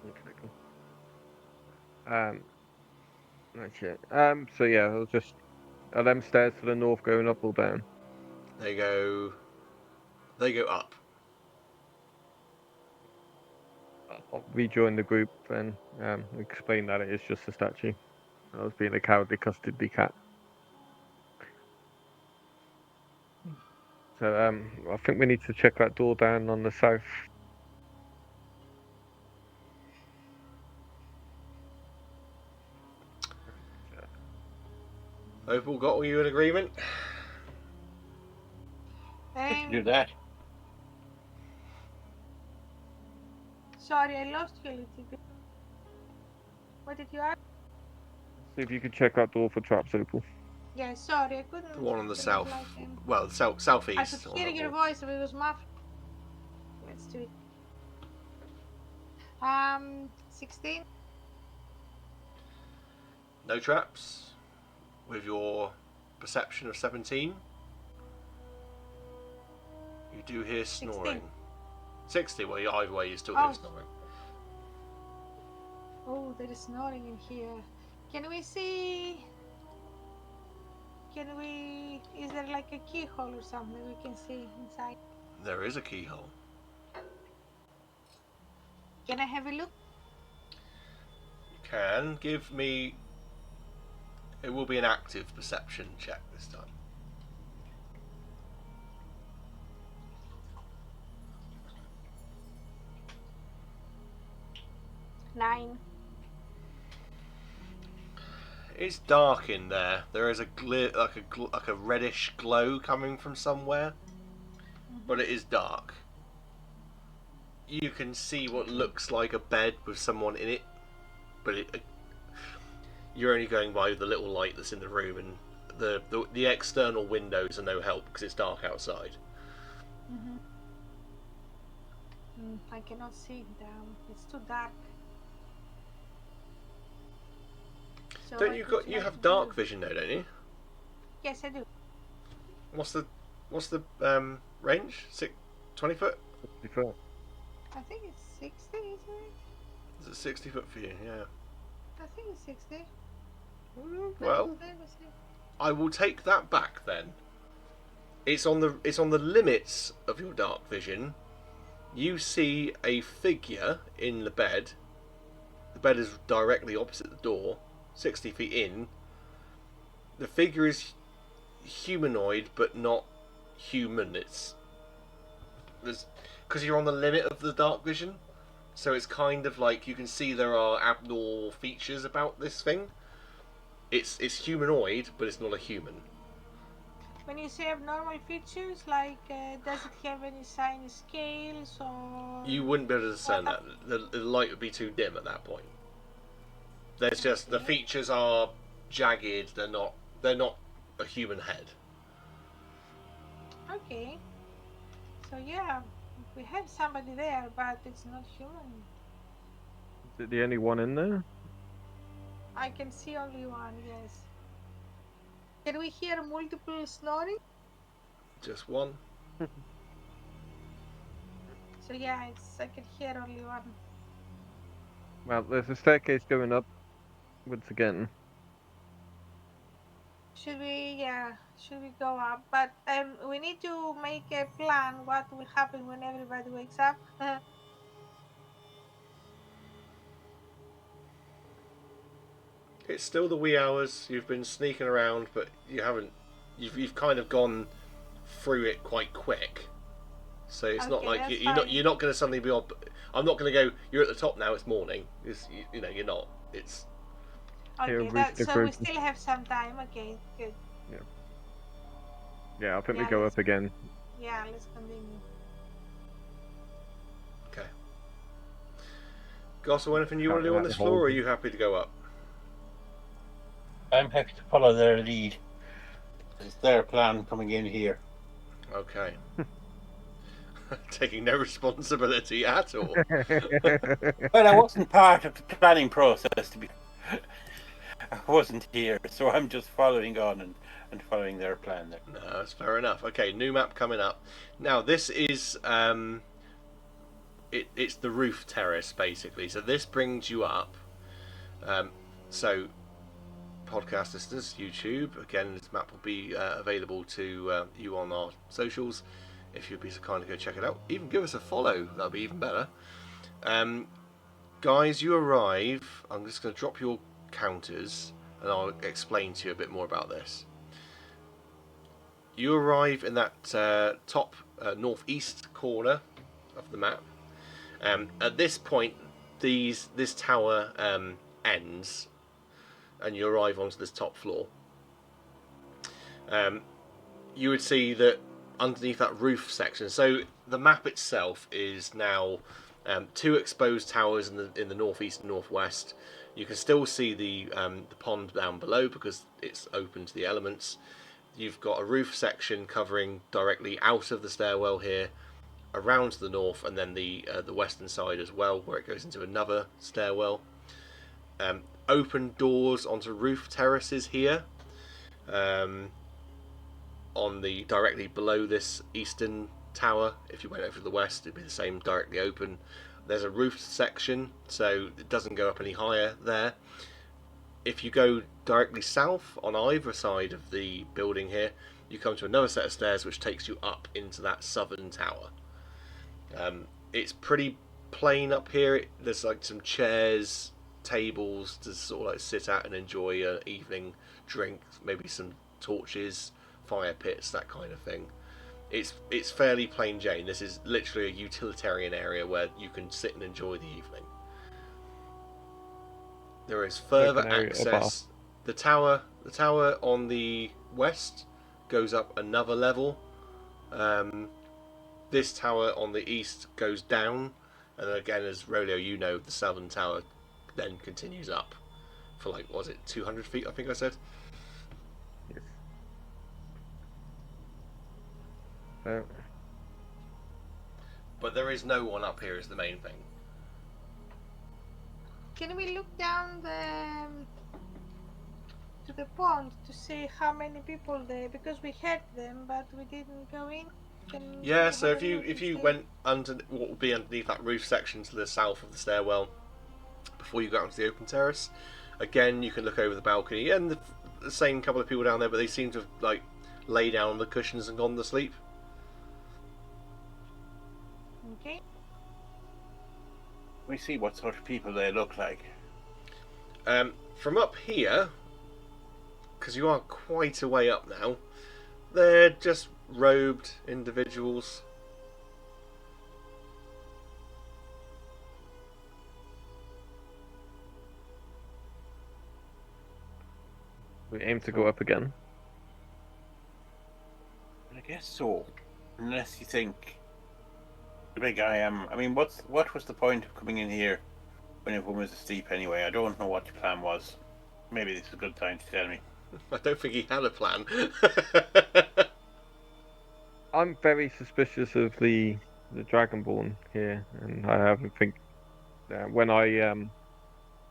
Okay, cool. That's it. So yeah, I'll just. Are them stairs to the north going up or down? They go up. I'll rejoin the group and explain that it is just a statue. I was being a cowardly custody cat. So I think we need to check that door down on the south. Opal, got all you in agreement? We can do that. Sorry, I lost you a little bit. What did you ask? See if you could check that door for traps, Opal. Yeah, sorry, I couldn't. The one on the couldn't south. like him. Well, southeast. I could hear your voice, but it was muffled. Let's do it. 16. No traps. With your perception of 17, you do hear snoring. 60. Well, either way, you still hear snoring. Oh, there is snoring in here. Can we see? Is there like a keyhole or something we can see inside? There is a keyhole. Can I have a look? You can give me. It will be an active perception check this time. Nine. It's dark in there. There is like a reddish glow coming from somewhere, but it is dark. You can see what looks like a bed with someone in it, but you're only going by the little light that's in the room, and the external windows are no help because it's dark outside. I cannot see it down. It's too dark. So Don't you have dark vision though, don't you? Yes, I do. What's the range? 20 foot? 50 foot. I think it's 60, isn't it? Is it 60 foot for you? Yeah. I think it's 60. Well, Let me see. I will take that back then. It's on the limits of your dark vision. You see a figure in the bed. The bed is directly opposite the door, 60 feet in. The figure is humanoid, but not human. Because you're on the limit of the dark vision, so it's kind of like you can see there are abnormal features about this thing. It's humanoid, but it's not a human. When you say abnormal features, like does it have any shiny scales or? You wouldn't be able to discern that. The light would be too dim at that point. There's just the features are jagged. They're not a human head. Okay. So yeah, we have somebody there, but it's not human. Is it the only one in there? I can see only one. Yes. Can we hear multiple snoring? Just one. So yeah, I can hear only one. Well, there's a staircase going up once again. Should we go up? But we need to make a plan what will happen when everybody wakes up. It's still the wee hours. You've been sneaking around, but you haven't. You've kind of gone through it quite quick. So it's not Okay, like that's you're not fine. going to suddenly be on. I'm not going to go. You're at the top now. It's morning. You know you're not. It's Here, Okay, reach the so we group. still have some time. Okay, good. Yeah, I think we Yeah, go let's up again. Yeah, let's continue. okay. Gossel, anything you want to Can't do on let this the floor, or are whole- you happy to go up? I'm happy to follow their lead. It's their plan coming in here. Okay. Taking no responsibility at all. Well, I wasn't part of the planning process, to be. I wasn't here, so I'm just following on and following their plan there. No, that's fair enough. Okay, new map coming up. Now this is it's the roof terrace basically. So this brings you up. So podcast listeners, YouTube, again, this map will be available to you on our socials. If you'd be so kind to go check it out, even give us a follow. That'll be even better. Guys, you arrive. I'm just going to drop your counters, and I'll explain to you a bit more about this. You arrive in that top northeast corner of the map. At this point, this tower ends, and you arrive onto this top floor. You would see that underneath that roof section. So the map itself is now two exposed towers in the northeast and northwest. You can still see the pond down below because it's open to the elements. You've got a roof section covering directly out of the stairwell here, around to the north, and then the western side as well, where it goes into another stairwell. Open doors onto roof terraces here. On the directly below this eastern tower, if you went over to the west, it'd be the same, directly open. There's a roof section, so it doesn't go up any higher there. If you go directly south on either side of the building here, you come to another set of stairs which takes you up into that southern tower. It's pretty plain up here. There's like some chairs, tables to sort of like sit at and enjoy an evening drink, maybe some torches, fire pits, that kind of thing. It's fairly plain Jane. This is literally a utilitarian area where you can sit and enjoy the evening. There is further Open area, a bar. access. The tower on the west goes up another level. This tower on the east goes down, and again, as Rolio, you know, the southern tower then continues up for like, was it 200 feet? I think I said. Yes. So, But there is no one up here is the main thing. Can we look down to the pond to see how many people there? Because we heard them, but we didn't go in. Yeah, so if you went under what would be underneath that roof section to the south of the stairwell before you got onto the open terrace, again you can look over the balcony and the same couple of people down there, but they seem to have like lay down on the cushions and gone to sleep. Okay. We see what sort of people they look like. From up here, because you are quite a way up now, they're just robed individuals. we aim to go up again. I guess so. Unless you think the big I am. I mean, what was the point of coming in here when everyone was asleep anyway? I don't know what your plan was. Maybe this is a good time to tell me. I don't think he had a plan. I'm very suspicious of the Dragonborn here, and I haven't think when I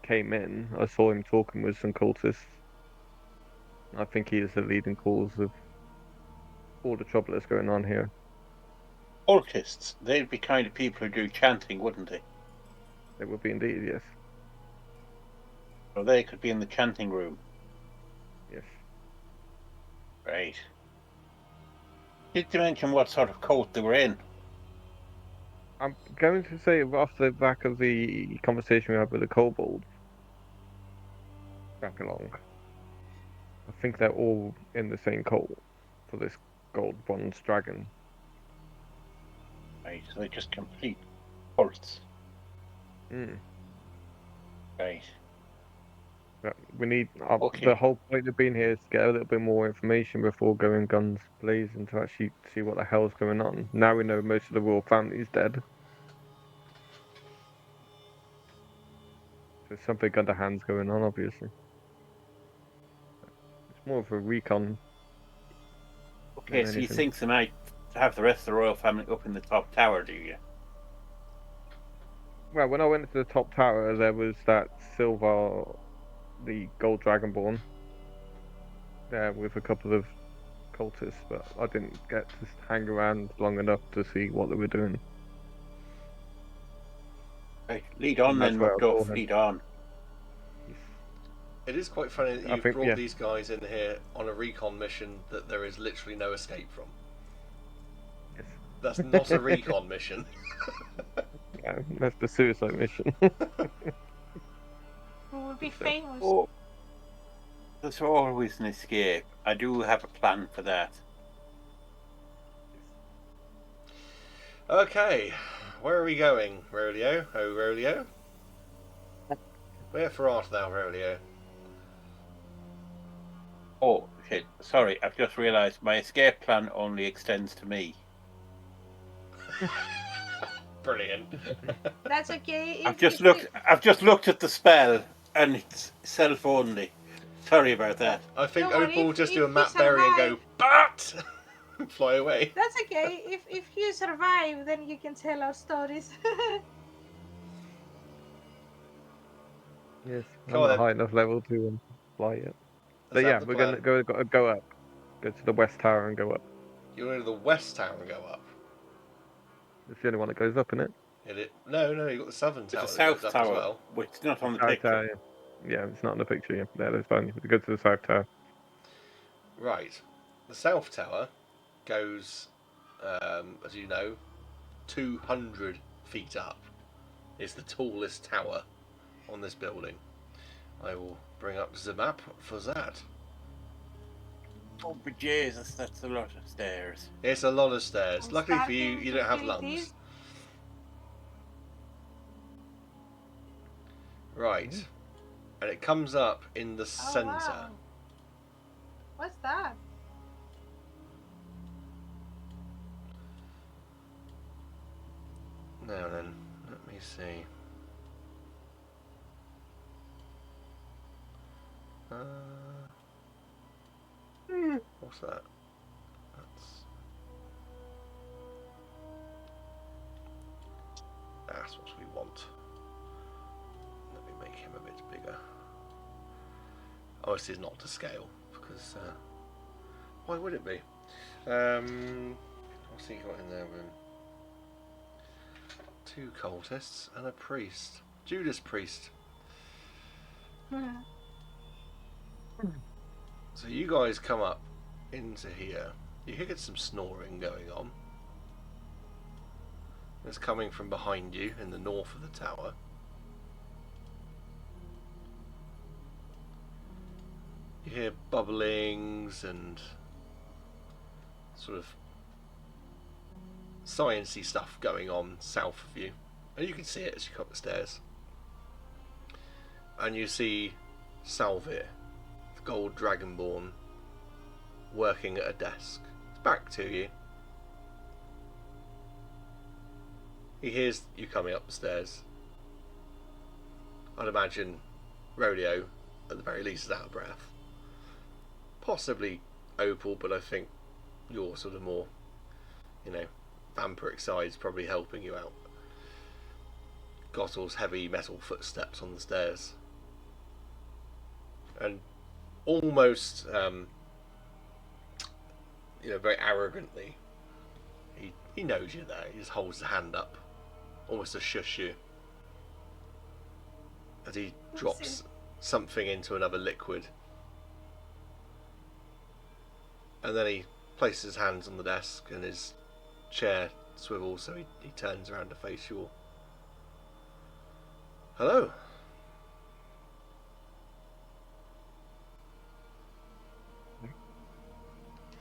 came in, I saw him talking with some cultists, I think he is the leading cause of all the trouble that's going on here. Cultists, they'd be kind of people who do chanting, wouldn't they? They would be indeed, yes. So they could be in the chanting room. Yes. Right. Did you mention what sort of cult they were in? I'm going to say off the back of the conversation we had with the kobold back along, I think they're all in the same cult for this gold bronze dragon. Right, so they're just complete cults. Mm. Right. But we need Okay. the whole point of being here is to get a little bit more information before going guns blazing to actually see what the hell's going on. Now we know most of the royal family's dead. There's something underhand's going on, obviously. It's more of a recon. Okay, than so you anything. think they might have the rest of the royal family up in the top tower, do you? Well, when I went to the top tower, there was that Salvyr, the gold dragonborn, there with a couple of cultists, but I didn't get to hang around long enough to see what they were doing. Right, lead on And that's then, where I saw Macduff, him. lead on. It is quite funny that I you've think, brought yeah. these guys in here on a recon mission that there is literally no escape from. Yes. That's not a recon mission. Yeah, that's the suicide mission. We will be famous. Oh, there's always an escape. I do have a plan for that. Okay, where are we going, Rolio? Oh, Rolio? Wherefore art thou, Rolio? Oh, shit. Sorry, I've just realised my escape plan only extends to me. Brilliant. That's okay. I've just looked at the spell and it's self only. Sorry about that. I think Don't worry, Opal will just do a if map you berry and go, survive- but fly away. That's okay. If you survive, then you can tell our stories. Yes, Come I'm on not then. high enough level to fly yet. But Let's yeah, have the we're plan. gonna go up. Go to the west tower and go up. You're going to the west tower and go up. It's the only one that goes up, isn't it? No, you've got the southern tower There's a that goes south up as tower, well. which is not on the South picture. tower, yeah. Yeah, it's not in the picture. Yeah, that's fine. We go to the south tower. Right. The south tower goes, as you know, 200 feet up. It's the tallest tower on this building. I will bring up the map for that. Oh, but Jesus, that's a lot of stairs. It's a lot of stairs. I'm Luckily for you, starting you to don't have feel lungs. this. Right. And it comes up in the Oh, centre. wow. What's that? Now then, let me see. What's that? That's what we want. Let me make him a bit bigger. Oh, this is not to scale because why would it be? What's he got in there with him? 2 cultists and a priest. Judas priest. So you guys come up into here. You hear some snoring going on. It's coming from behind you in the north of the tower. You hear bubblings and sort of sciencey stuff going on south of you, and you can see it as you come up the stairs. And you see Salvyr, the gold dragonborn, working at a desk. It's back to you. He hears you coming up the stairs. I'd imagine Rodeo, at the very least, is out of breath. Possibly Opal, but I think you're sort of more, vampiric side's probably helping you out. Gottle's heavy metal footsteps on the stairs. And almost, very arrogantly, he knows you're there. He just holds the hand up, almost to shush you, as he drops something into another liquid. And then he places his hands on the desk and his chair swivels, so he turns around to face you all. Hello.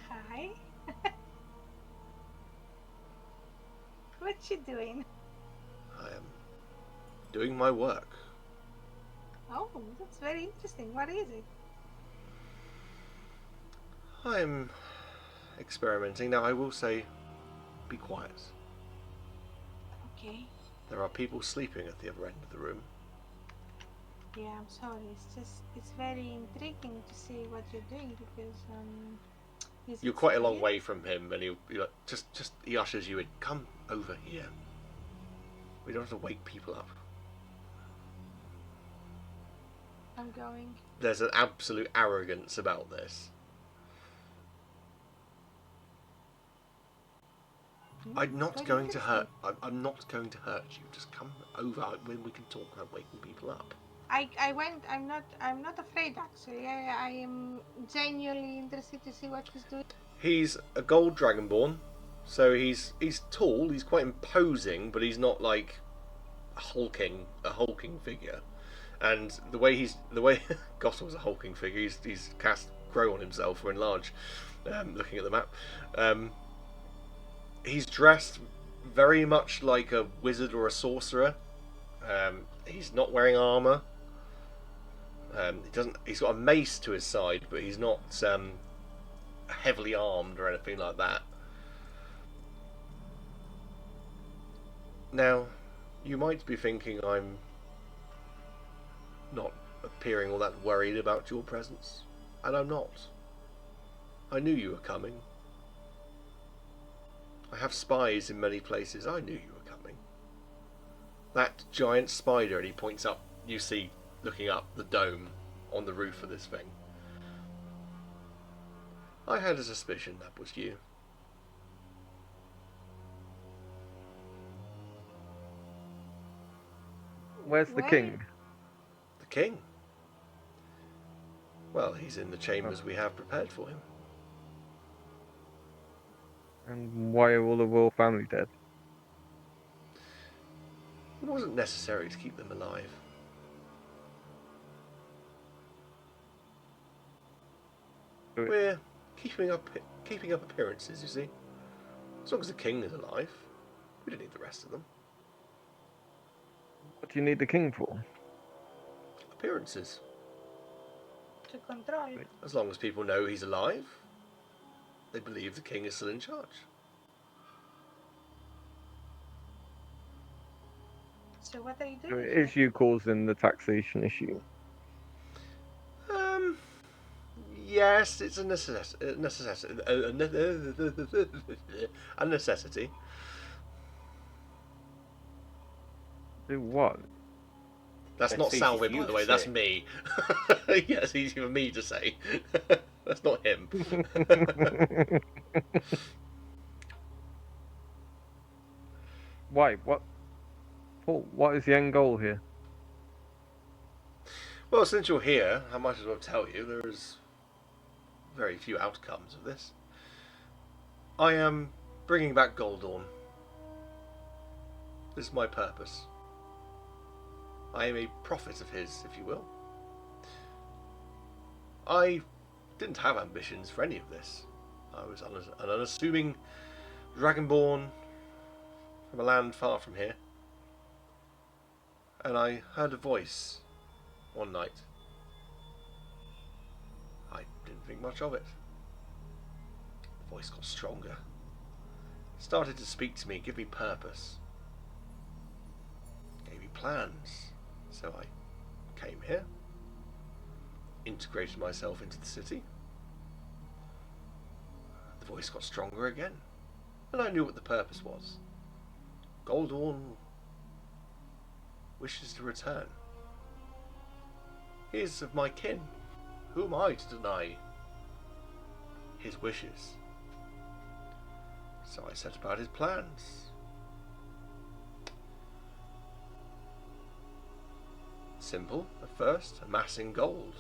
Hi. What you doing? I am doing my work. Oh, that's very interesting. What is it? I am experimenting. Now, I will say, be quiet. Okay. There are people sleeping at the other end of the room. Yeah, I'm sorry. It's very intriguing to see what you're doing because is You're it quite a long serious? way from him, and he'll be like, he ushers you in. Come over here. We don't have to wake people up. I'm going. There's an absolute arrogance about this. I'm not Very going to hurt. interesting. I'm not going to hurt you. Just come over when we can talk about waking people up. I went. I'm not afraid actually. I am genuinely interested to see what he's doing. He's a gold dragonborn, so he's tall. He's quite imposing, but he's not like a hulking figure. And the way Gottel's a hulking figure. He's cast grow on himself or enlarge. Looking at the map, he's dressed very much like a wizard or a sorcerer. He's not wearing armor. He's got a mace to his side, but he's not heavily armed or anything like that. Now, you might be thinking I'm not appearing all that worried about your presence, and I'm not. I knew you were coming. I have spies in many places. I knew you were coming. That giant spider, and he points up, you see, looking up the dome on the roof of this thing. I had a suspicion that was you. Where's the Where? king? The king? Well, he's in the chambers we have prepared for him. And why are all the royal family dead? It wasn't necessary to keep them alive. We're keeping up appearances, you see. As long as the king is alive, we don't need the rest of them. What do you need the king for? Appearances. To control. As long as people know he's alive, they believe the king is still in charge. So what are you So doing? it is you causing the taxation issue. Yes, it's a necessity. A necessity. Do what? That's That's not easy Salvyr, for by you the to way. That's say. me. Yeah, it's easy for me to say. That's not him. Why? What? Paul, what is the end goal here? Well, since you're here, I might as well tell you there's very few outcomes of this. I am bringing back Goldorn. This is my purpose. I am a prophet of his, if you will. I didn't have ambitions for any of this. I was an unassuming dragonborn from a land far from here. And I heard a voice one night. I didn't think much of it. The voice got stronger. It started to speak to me, give me purpose. Gave me plans. So I came here. Integrated myself into the city. The voice got stronger again. And I knew what the purpose was. Goldorn wishes to return. He is of my kin. Who am I to deny his wishes? So I set about his plans. Simple at first, amassing gold.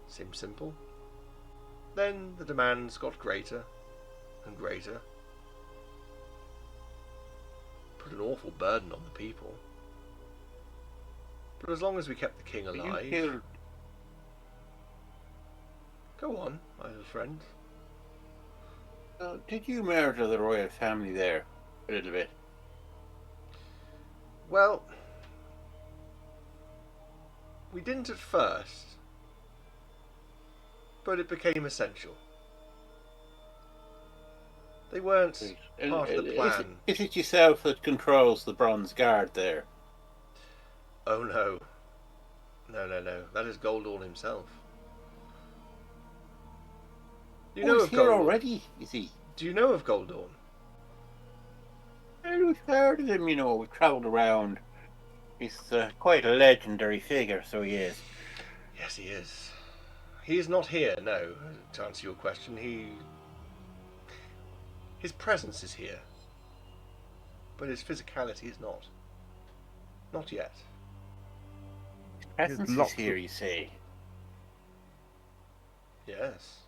Seemed simple. Then the demands got greater and greater. Put an awful burden on the people. But as long as we kept the king alive... Go on, my little friend. Did you murder the royal family there a little bit? Well, we didn't at first, but it became essential. They weren't part of the plan. Is it yourself that controls the Bronze Guard there? Oh no. No. That is Goldorn himself. You know he's of here Goldorn already, is he? Do you know of Goldorn? We've heard of him, you know. We've travelled around. He's quite a legendary figure, so he is. Yes, he is. He is not here, no, to answer your question. His presence is here. But his physicality is not. Not yet. His presence is here, you say? Yes.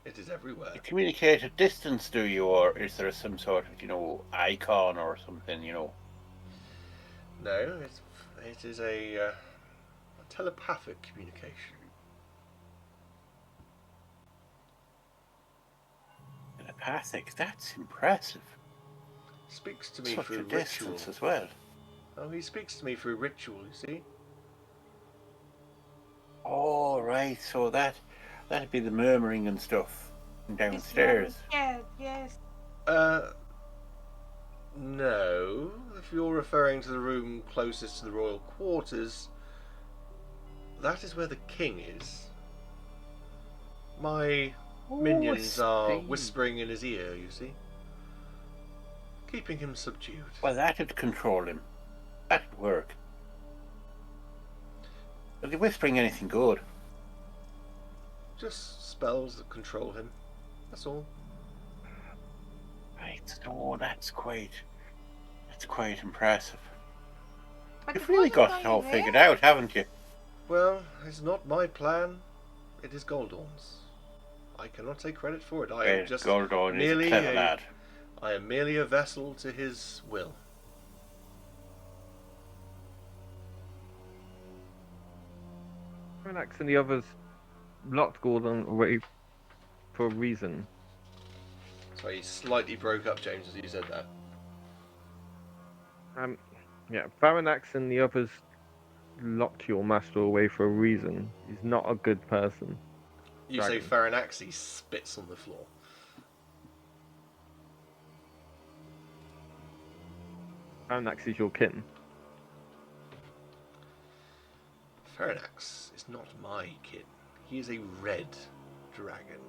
It is everywhere. You communicate at distance, do you? Or is there some sort of, icon or something, No, it is a telepathic communication. Telepathic? That's impressive. Speaks to me Such through a ritual. distance as well. Oh, he speaks to me through ritual, you see? Oh, right, so that'd be the murmuring and stuff downstairs. Yes. No. If you're referring to the room closest to the royal quarters, that is where the king is. My minions are whispering in his ear, you see? Keeping him subdued. Well, that'd control him. That'd work. Are they whispering anything good? Just spells that control him. That's all. Right, oh, that's quite impressive. But You've really got it all figured out, haven't you? Well, it's not my plan. It is Goldorn's. I cannot take credit for it. I am just Goldorn is a merely clever lad. I am merely a vessel to his will. Renax and the others locked Gordon away for a reason. So he slightly broke up, James, as you said that. Yeah, Varanax and the others locked your master away for a reason. He's not a good person. You Dragon. say Faranax, he spits on the floor. Varanax is your kin. Faranax is not my kin. He is a red dragon.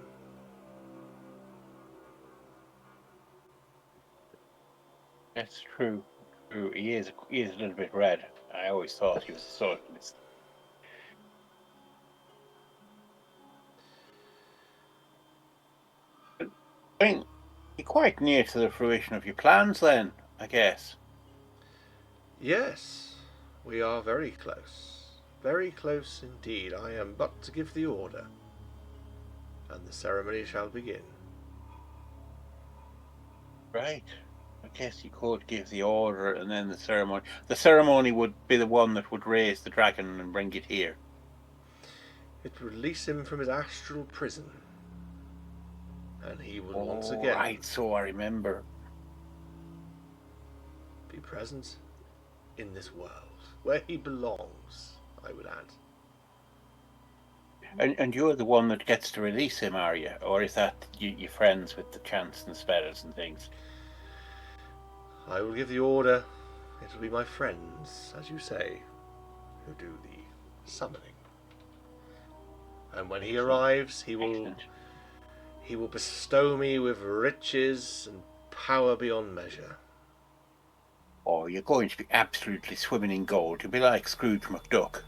That's true. He is a little bit red. I always thought he was sort of this. I mean, you're quite near to the fruition of your plans then, I guess. Yes, we are very close. Very close indeed. I am but to give the order, and the ceremony shall begin. Right. I guess you could give the order and then the ceremony. The ceremony would be the one that would raise the dragon and bring it here. It will release him from his astral prison, and he will once again Right, so I remember. be present in this world, where he belongs, I would add. And you're the one that gets to release him, are you? Or is that you friends with the chants and spells and things? I will give the order. It will be my friends, as you say, who do the summoning. And when he arrives, he will bestow me with riches and power beyond measure. Oh, you're going to be absolutely swimming in gold. You'll be like Scrooge McDuck.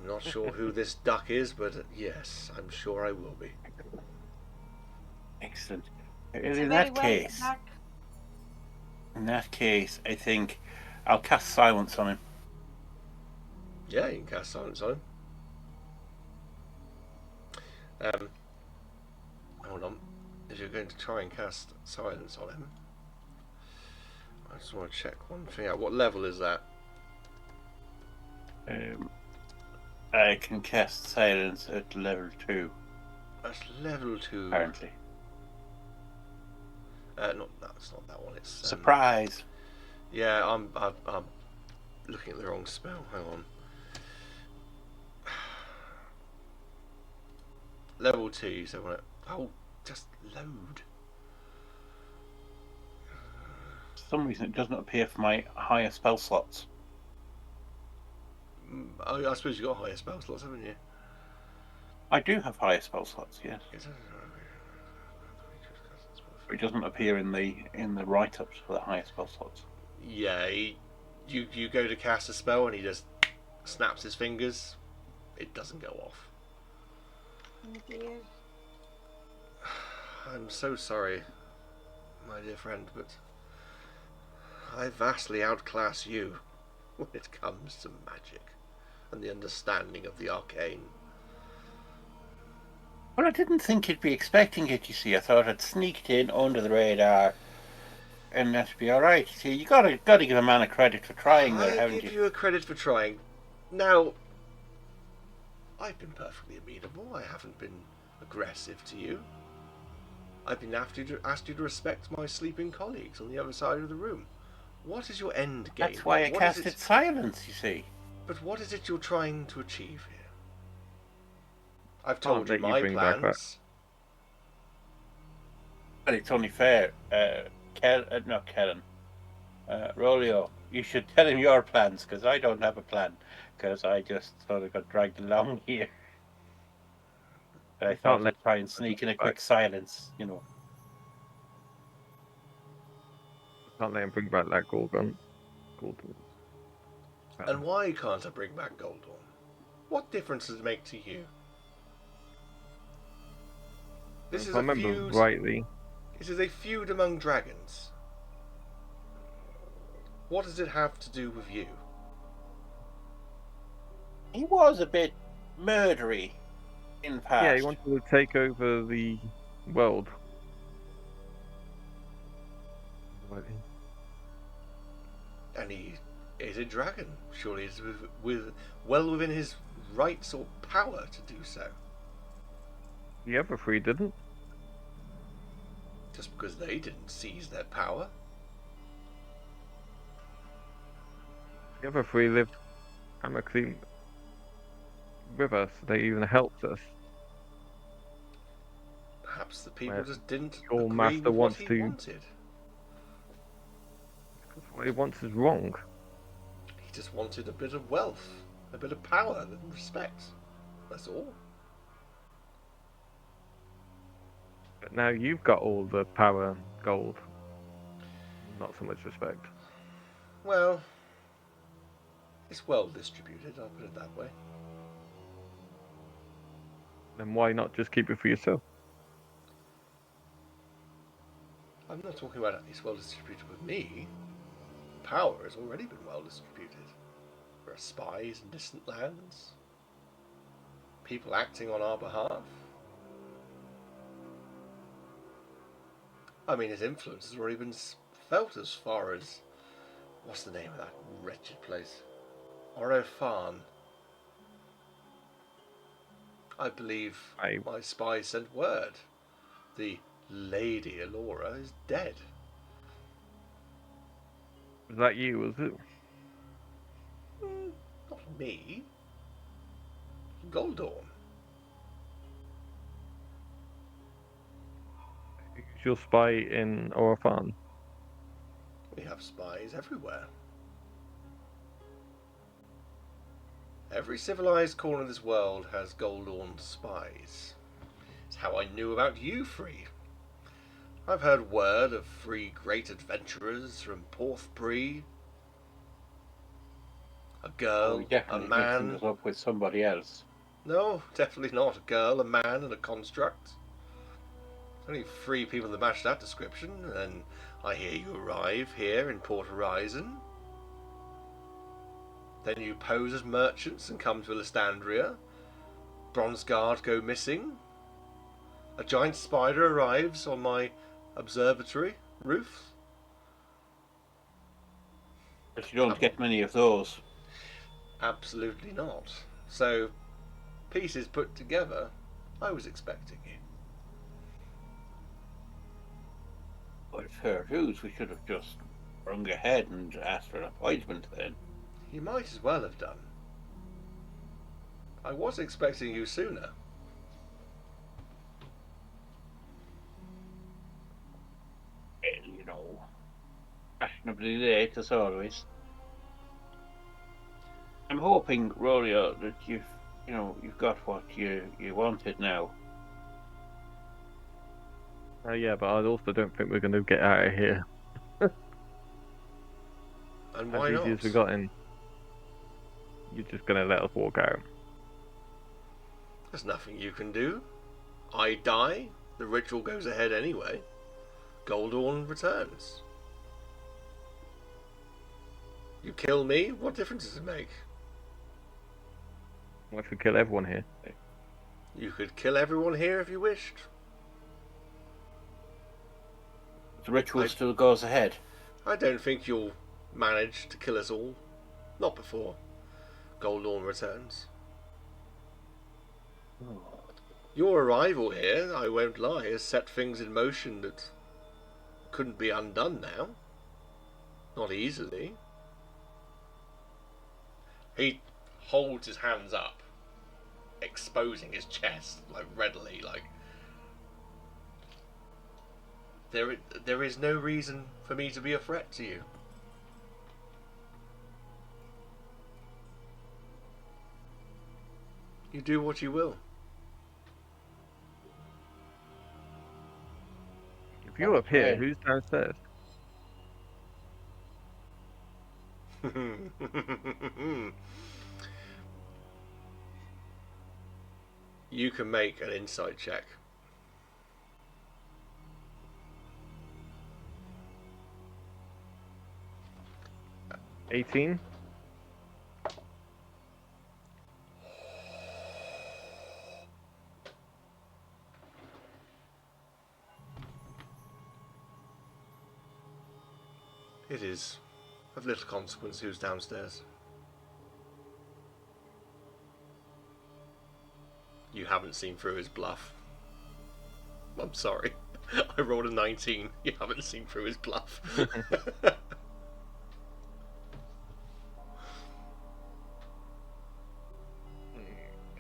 I'm not sure who this duck is, but yes, I'm sure I will be. Excellent. It's a In very that wealthy case, duck. I think I'll cast silence on him. Yeah, you can cast silence on him. Hold on. If you're going to try and cast silence on him, I just want to check one thing out. What level is that? I can cast silence at level 2. That's level 2. Apparently. No, that's not that one. It's Surprise! Yeah, I'm looking at the wrong spell. Hang on. Level 2. You said what? Oh, just load. For some reason, it doesn't appear for my higher spell slots. Oh, I suppose you got higher spell slots, haven't you? I do have higher spell slots, yes. It doesn't appear in the write-ups for the higher spell slots. Yeah, you go to cast a spell and he just snaps his fingers. It doesn't go off. Oh dear. I'm so sorry, my dear friend, but I vastly outclass you when it comes to magic and the understanding of the arcane. Well, I didn't think you'd be expecting it, you see. I thought I'd sneaked in under the radar and that'd be alright. See, you gotta give a man a credit for trying there, I haven't give you? you a credit for trying. Now, I've been perfectly amenable. I haven't been aggressive to you. I've been asked you to respect my sleeping colleagues on the other side of the room. What is your end game? That's why I casted silence, you see. But what is it you're trying to achieve here? I've Can't told you let you my bring back plans. But it's only fair. Not Kellen. Rolio, you should tell him your plans, because I don't have a plan. Because I just sort of got dragged along here. But I thought I'd try and sneak in a quick silence, you know. Can't let him bring back that Gorgon. And why can't I bring back Goldorn? What difference does it make to you? This If is I a remember feud. rightly, This is a feud among dragons. What does it have to do with you? He was a bit murdery in the past. yeah, he wanted to take over the world. And he is a dragon. Surely it's well within his rights or power to do so. The other three didn't. Just because they didn't seize their power. The other three lived amicably with us. They even helped us. Perhaps the people Where just didn't your agree master with what wants he to- wanted. Because what he wants is wrong. He just wanted a bit of wealth, a bit of power and respect. That's all. But now you've got all the power and gold. Not so much respect. Well, it's well distributed, I'll put it that way. Then why not just keep it for yourself? I'm not talking about it's well distributed with me. Power has already been well distributed. There are spies in distant lands. People acting on our behalf. I mean, his influence has already been felt as far as... What's the name of that wretched place? Orofan. I believe my spies sent word. The Lady Elora is dead. Was that you, was it? Not me. Goldorn. Who's your spy in Orphan? We have spies everywhere. Every civilized corner of this world has Goldorn spies. It's how I knew about you three. I've heard word of 3 great adventurers from Porthbree. A Oh, girl, we a definitely mixing man. this up with somebody else. No, definitely not. A girl, a man, and a construct. Only 3 people that match that description, and I hear you arrive here in Port Horizon. Then you pose as merchants and come to Alessandria. Bronze guards go missing. A giant spider arrives on my observatory roof. But you don't get many of those. Absolutely not. So, pieces put together, I was expecting you. But fair dues, we should have just rung ahead and asked for an appointment then. You might as well have done. I was expecting you sooner. Well, fashionably late as always. I'm hoping, Rolio, that you've got what you wanted now. Yeah, but I also don't think we're going to get out of here And as why easy not? as we got in. You're just going to let us walk out. There's nothing you can do. I die, the ritual goes ahead anyway. Goldorn returns. You kill me, what difference does it make? What if we kill everyone here? You could kill everyone here if you wished. The ritual still goes ahead. I don't think you'll manage to kill us all. Not before Goldorn returns. Your arrival here, I won't lie, has set things in motion that couldn't be undone now. Not easily. He holds his hands up, exposing his chest, readily, there is no reason for me to be a threat to you. You do what you will. If you're up here, who's downstairs? You can make an insight check. 18? It is of little consequence who's downstairs. You haven't seen through his bluff. I'm sorry. I rolled a 19. You haven't seen through his bluff.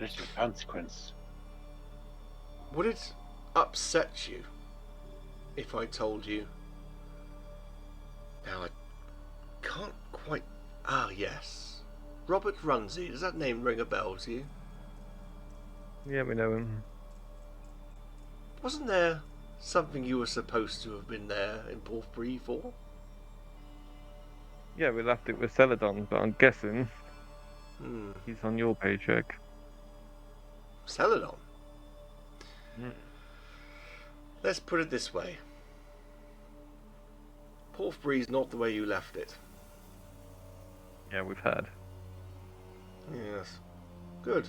Little consequence. Would it upset you if I told you? Now I can't quite. Ah, yes. Robert Runzie. Does that name ring a bell to you? Yeah, we know him. Wasn't there something you were supposed to have been there in Porthbury for? Yeah, we left it with Celadon, but I'm guessing he's on your paycheck. Celadon? Let's put it this way. Porthbury's not the way you left it. Yeah, we've had. Yes. Good.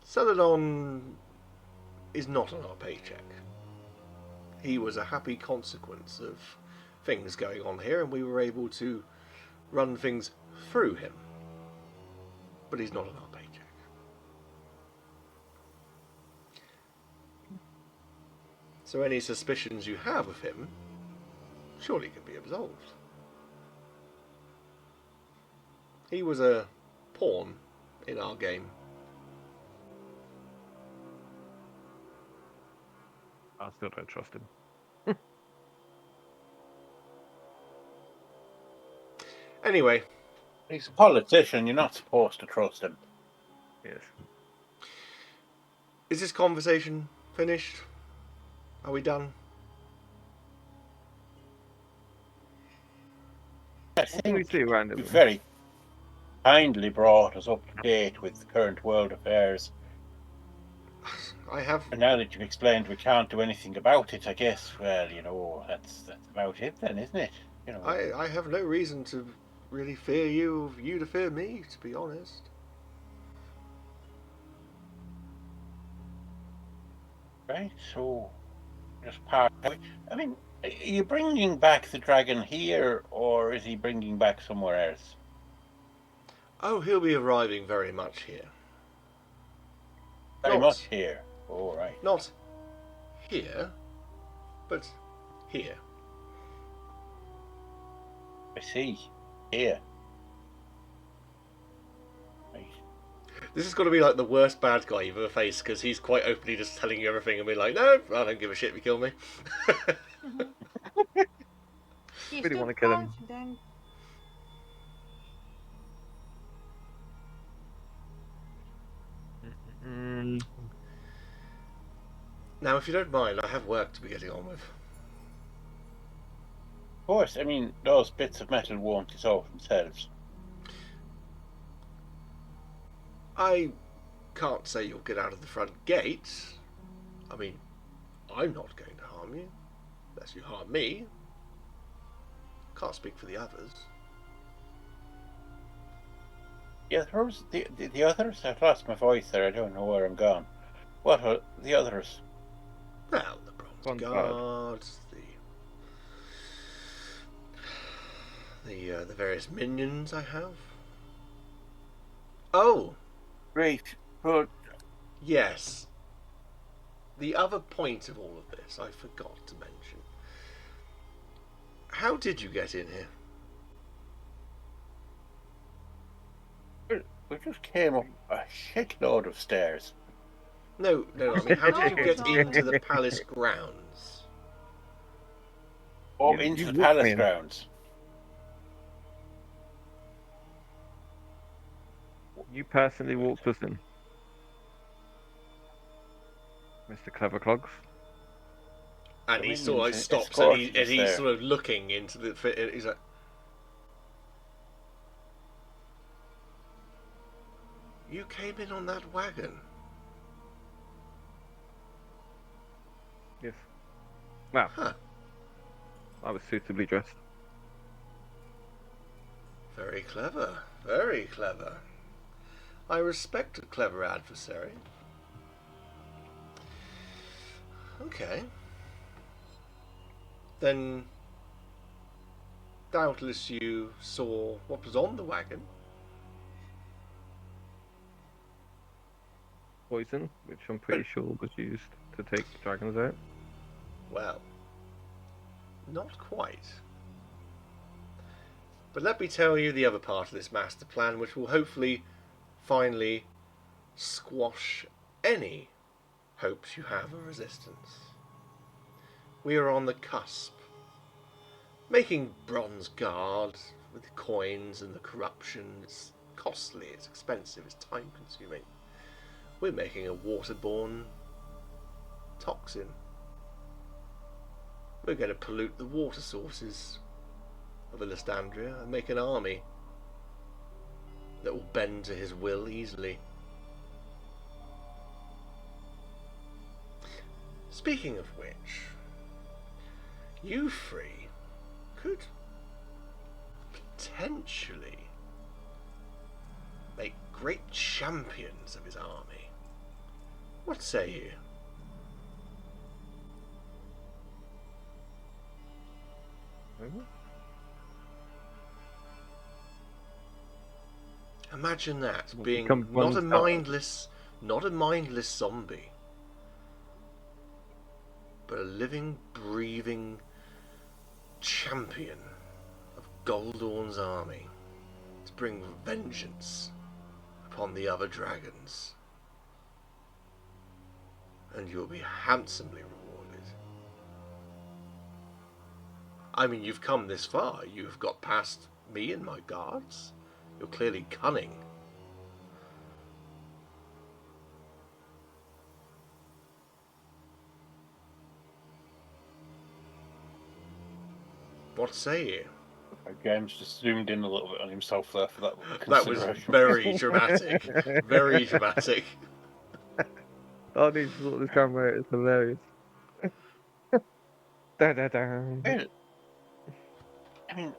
Celadon is not on our paycheck. He was a happy consequence of things going on here, and we were able to run things through him. But he's not on our paycheck. So any suspicions you have of him surely could be absolved. He was a pawn in our game. I still don't trust him. Anyway. He's a politician, you're not supposed to trust him. Yes. Is this conversation finished? Are we done? I What can we think do, you've randomly? very kindly brought us up to date with the current world affairs. I have. And now that you've explained we can't do anything about it, I guess, well, that's about it then, isn't it? I have no reason to really fear you, you to fear me, to be honest. Right, so just part away. I mean, are you bringing back the dragon here, or is he bringing back somewhere else? Oh, he'll be arriving very much here. Very much here. All right. Not here, but here. I see. Here. Right. This is going to be like the worst bad guy you've ever faced because he's quite openly just telling you everything and be like, no, I don't give a shit if you kill me. He's Really too want to kill him. confident. Mm, Now, if you don't mind, I have work to be getting on with. Of course, I mean, those bits of metal won't dissolve themselves. I can't say you'll get out of the front gate. I mean, I'm not going to harm you, unless you harm me. Can't speak for the others. Yeah, there's the others. I've lost my voice there. I don't know where I'm gone. What are the others? Well, the Bronze Bronze Guards, the various minions I have. Oh, Great, but yes. The other point of all of this I forgot to mention. How did you get in here? we just came up a shitload of stairs. No, I mean, how did you No, get no. into the palace grounds? Oh, You- into you the walked palace in. grounds. You personally walked us in, Mr. Cleverclogs. And The he sort of minions stops and escorted us he's there. sort of looking into the. He's like, you came in on that wagon. Yes. Well, Huh. I was suitably dressed. Very clever. Very clever. I respect a clever adversary. Okay. Then, doubtless you saw what was on the wagon. Poison, which I'm pretty sure was used to take dragons out. Well, not quite. But let me tell you the other part of this master plan, which will hopefully finally squash any hopes you have of resistance. We are on the cusp. Making bronze guard with the coins and the corruption is costly, it's expensive, it's time consuming. We're making a waterborne toxin. We're going to pollute the water sources of Alistandria and make an army that will bend to his will easily. Speaking of which, you three could potentially make great champions of his army. What say you? Imagine that, Well, being become not a bronze guard. mindless zombie, but a living, breathing champion of Goldorn's army to bring vengeance upon the other dragons. And you'll be handsomely rewarded. I mean, you've come this far. You've got past me and my guards. You're clearly cunning. What say you? James just zoomed in a little bit on himself there for that That was consideration. very dramatic. Very dramatic. I need to sort this camera out. It's hilarious. Da da da. Well, I mean,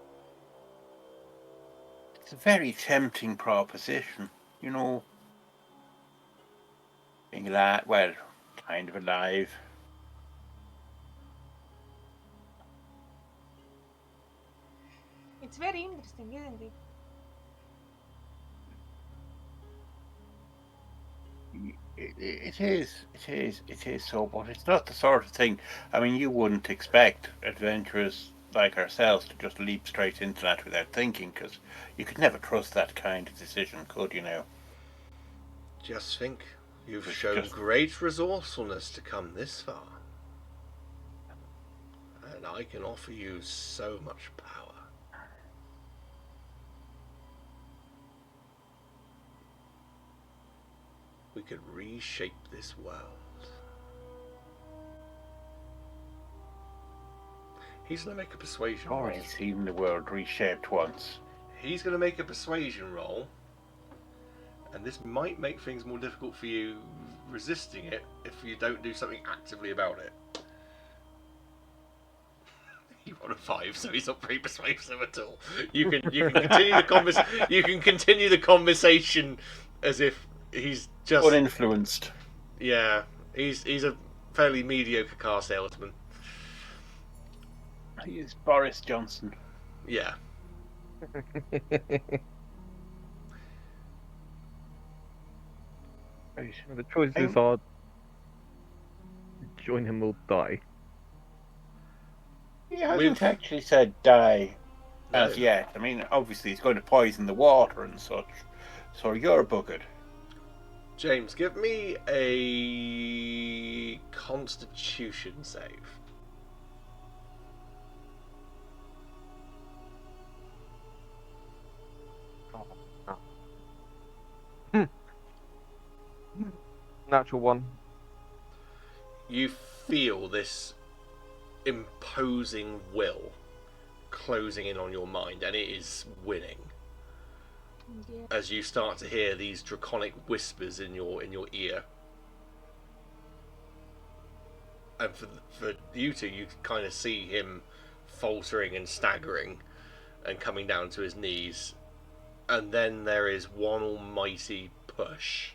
it's a very tempting proposition, you know. Being alive, well, kind of alive. It's very interesting, isn't it? It is so, but it's not the sort of thing. I mean, you wouldn't expect adventurers like ourselves to just leap straight into that without thinking, because you could never trust that kind of decision, could you now? Just think, you've It's shown just- great resourcefulness to come this far. And I can offer you so much power. We could reshape this world. He's going to make a persuasion roll. Already seen the world reshaped once. He's going to make a persuasion roll. And this might make things more difficult for you resisting it if you don't do something actively about it. He rolled a 5, so he's not very persuasive at all. You can continue the conversation as if he's just Uninfluenced. yeah. He's a fairly mediocre car salesman. He is Boris Johnson. Yeah. Right. The choices are join him or die. He hasn't We've- actually said die No. as yet. I mean, obviously he's going to poison the water and such. So you're buggered. James, give me a Constitution save. Natural one. You feel this imposing will closing in on your mind, and it is winning Yeah. as you start to hear these draconic whispers in your ear. And for you two, you kind of see him faltering and staggering and coming down to his knees, and then there is one almighty push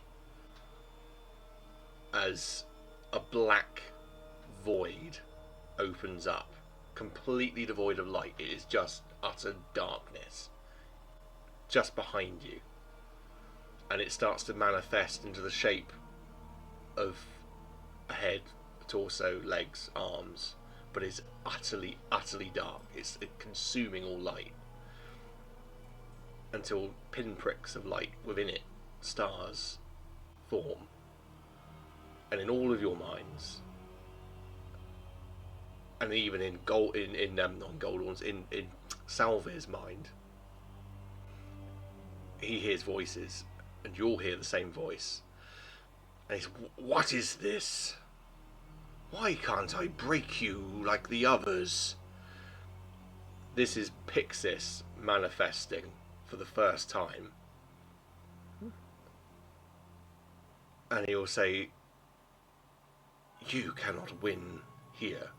as a black void opens up, completely devoid of light. It is just utter darkness just behind you, and it starts to manifest into the shape of a head, a torso, legs, arms, but it's utterly dark. It's consuming all light until pinpricks of light within it, stars, form. And in all of your minds, and even in Salvyr's mind, he hears voices, and you'll hear the same voice. And he's, "What is this? Why can't I break you like the others?" This is Pixis manifesting for the first time. And he'll say, "You cannot win here,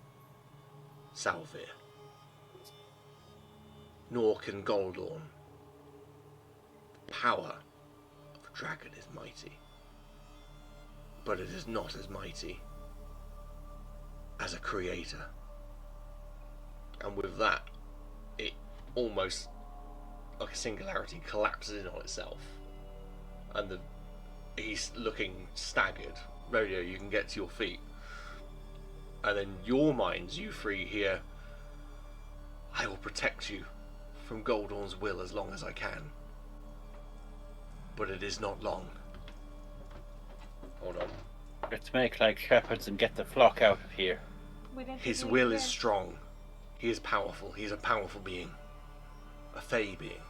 Salvyr. Nor can Goldorn. The power of a dragon is mighty, but it is not as mighty as a creator." And with that, it almost like a singularity collapses in on itself, and he's looking staggered. Rodeo, you can get to your feet, and then your minds, you three, hear, "I will protect you from Goldorn's will as long as I can, but it is not long." Hold on. Let's make like shepherds and get the flock out of here. We don't His really will is care. strong. He is powerful. He is a powerful being. A Fey being.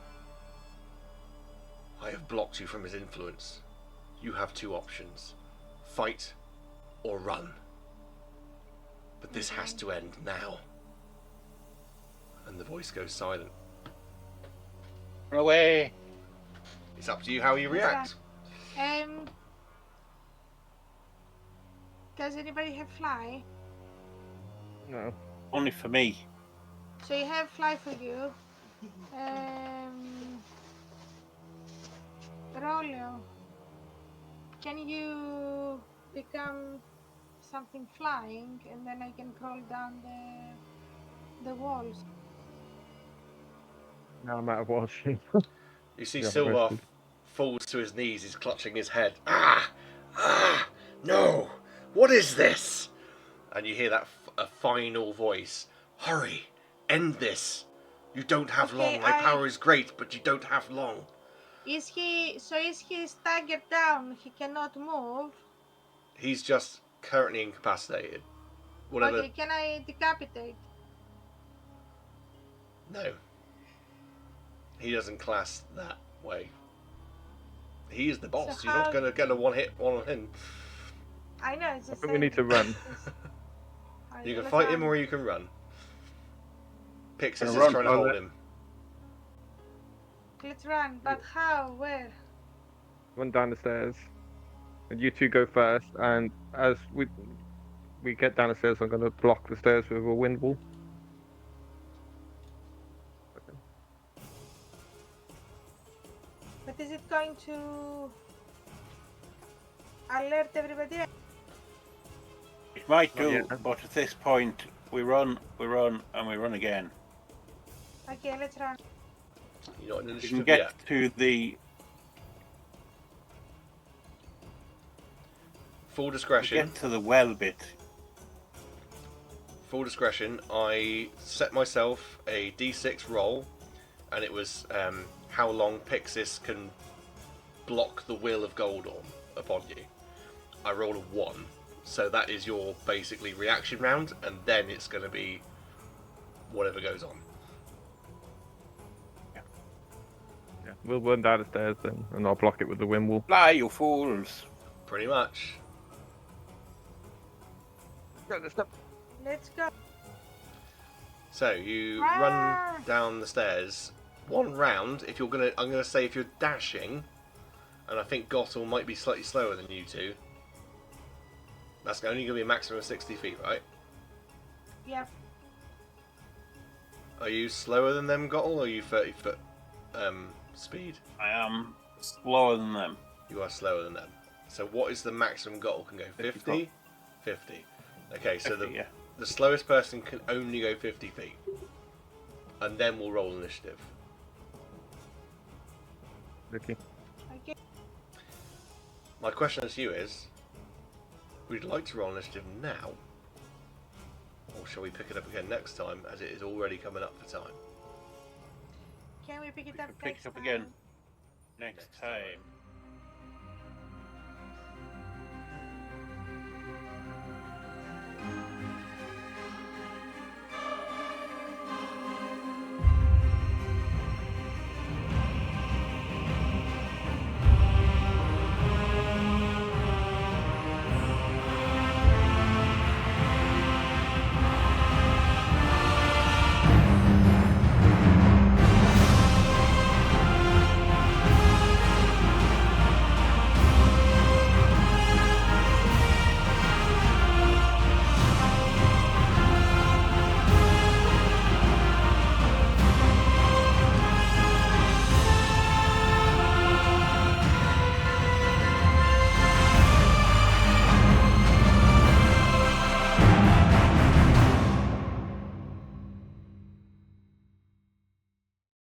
I have blocked you from his influence. You have two options. Fight or run. But this has to end now. And the voice goes silent. Run away. It's up to you how you react. Does anybody have fly? No. Only for me. So you have fly for you. Rollo, can you become something flying and then I can crawl down the walls? Now I'm out of washing. You see Yeah, Silvar rested. falls to his knees, he's clutching his head. Ah! Ah! No! What is this? And you hear that a final voice. Hurry! End this! You don't have Okay, long. My power is great, but you don't have long. Is he staggered down? He cannot move. He's just currently incapacitated. Whatever. Okay, can I decapitate? No. He doesn't class that way. He is the boss. So You're not how- going to get a one hit on him. I know, it's the I same. think we need to run. You can Let's fight him run. or you can run. Pixis is Run. trying to hold him. Let's run, but how? Where? Run down the stairs. And you two go first, and as we get down the stairs, I'm going to block the stairs with a wind wall. But is it going to alert everybody else? It might Not do, yet. but at this point, we run, and we run again. Okay, let's run. You're not in We can initiative get yet. to the Full discretion. well bit. Full discretion. I set myself a D6 roll, and it was how long Pixis can block the will of Goldorm upon you. I rolled a 1, so that is your basically reaction round, and then it's going to be whatever goes on. Yeah, we'll run down the stairs then, and I'll block it with the wind wall. Fly, you fools! Pretty much. Let's go. So you run down the stairs. One round, if you're gonna, I'm gonna say if you're dashing, and I think Gottel might be slightly slower than you two. That's only gonna be a maximum of 60 feet, right? Yep. Are you slower than them, Gottel, or are you 30 foot speed? I am slower than them. You are slower than them. So what is the maximum Gottel can go? 50? 50. Okay, so 50, yeah. the slowest person can only go 50 feet. And then we'll roll initiative. Okay. Okay. My question to you is, we'd like to roll initiative now, or shall we pick it up again next time, as it is already coming up for time? Can we pick it We up should pick next it up time? again next time.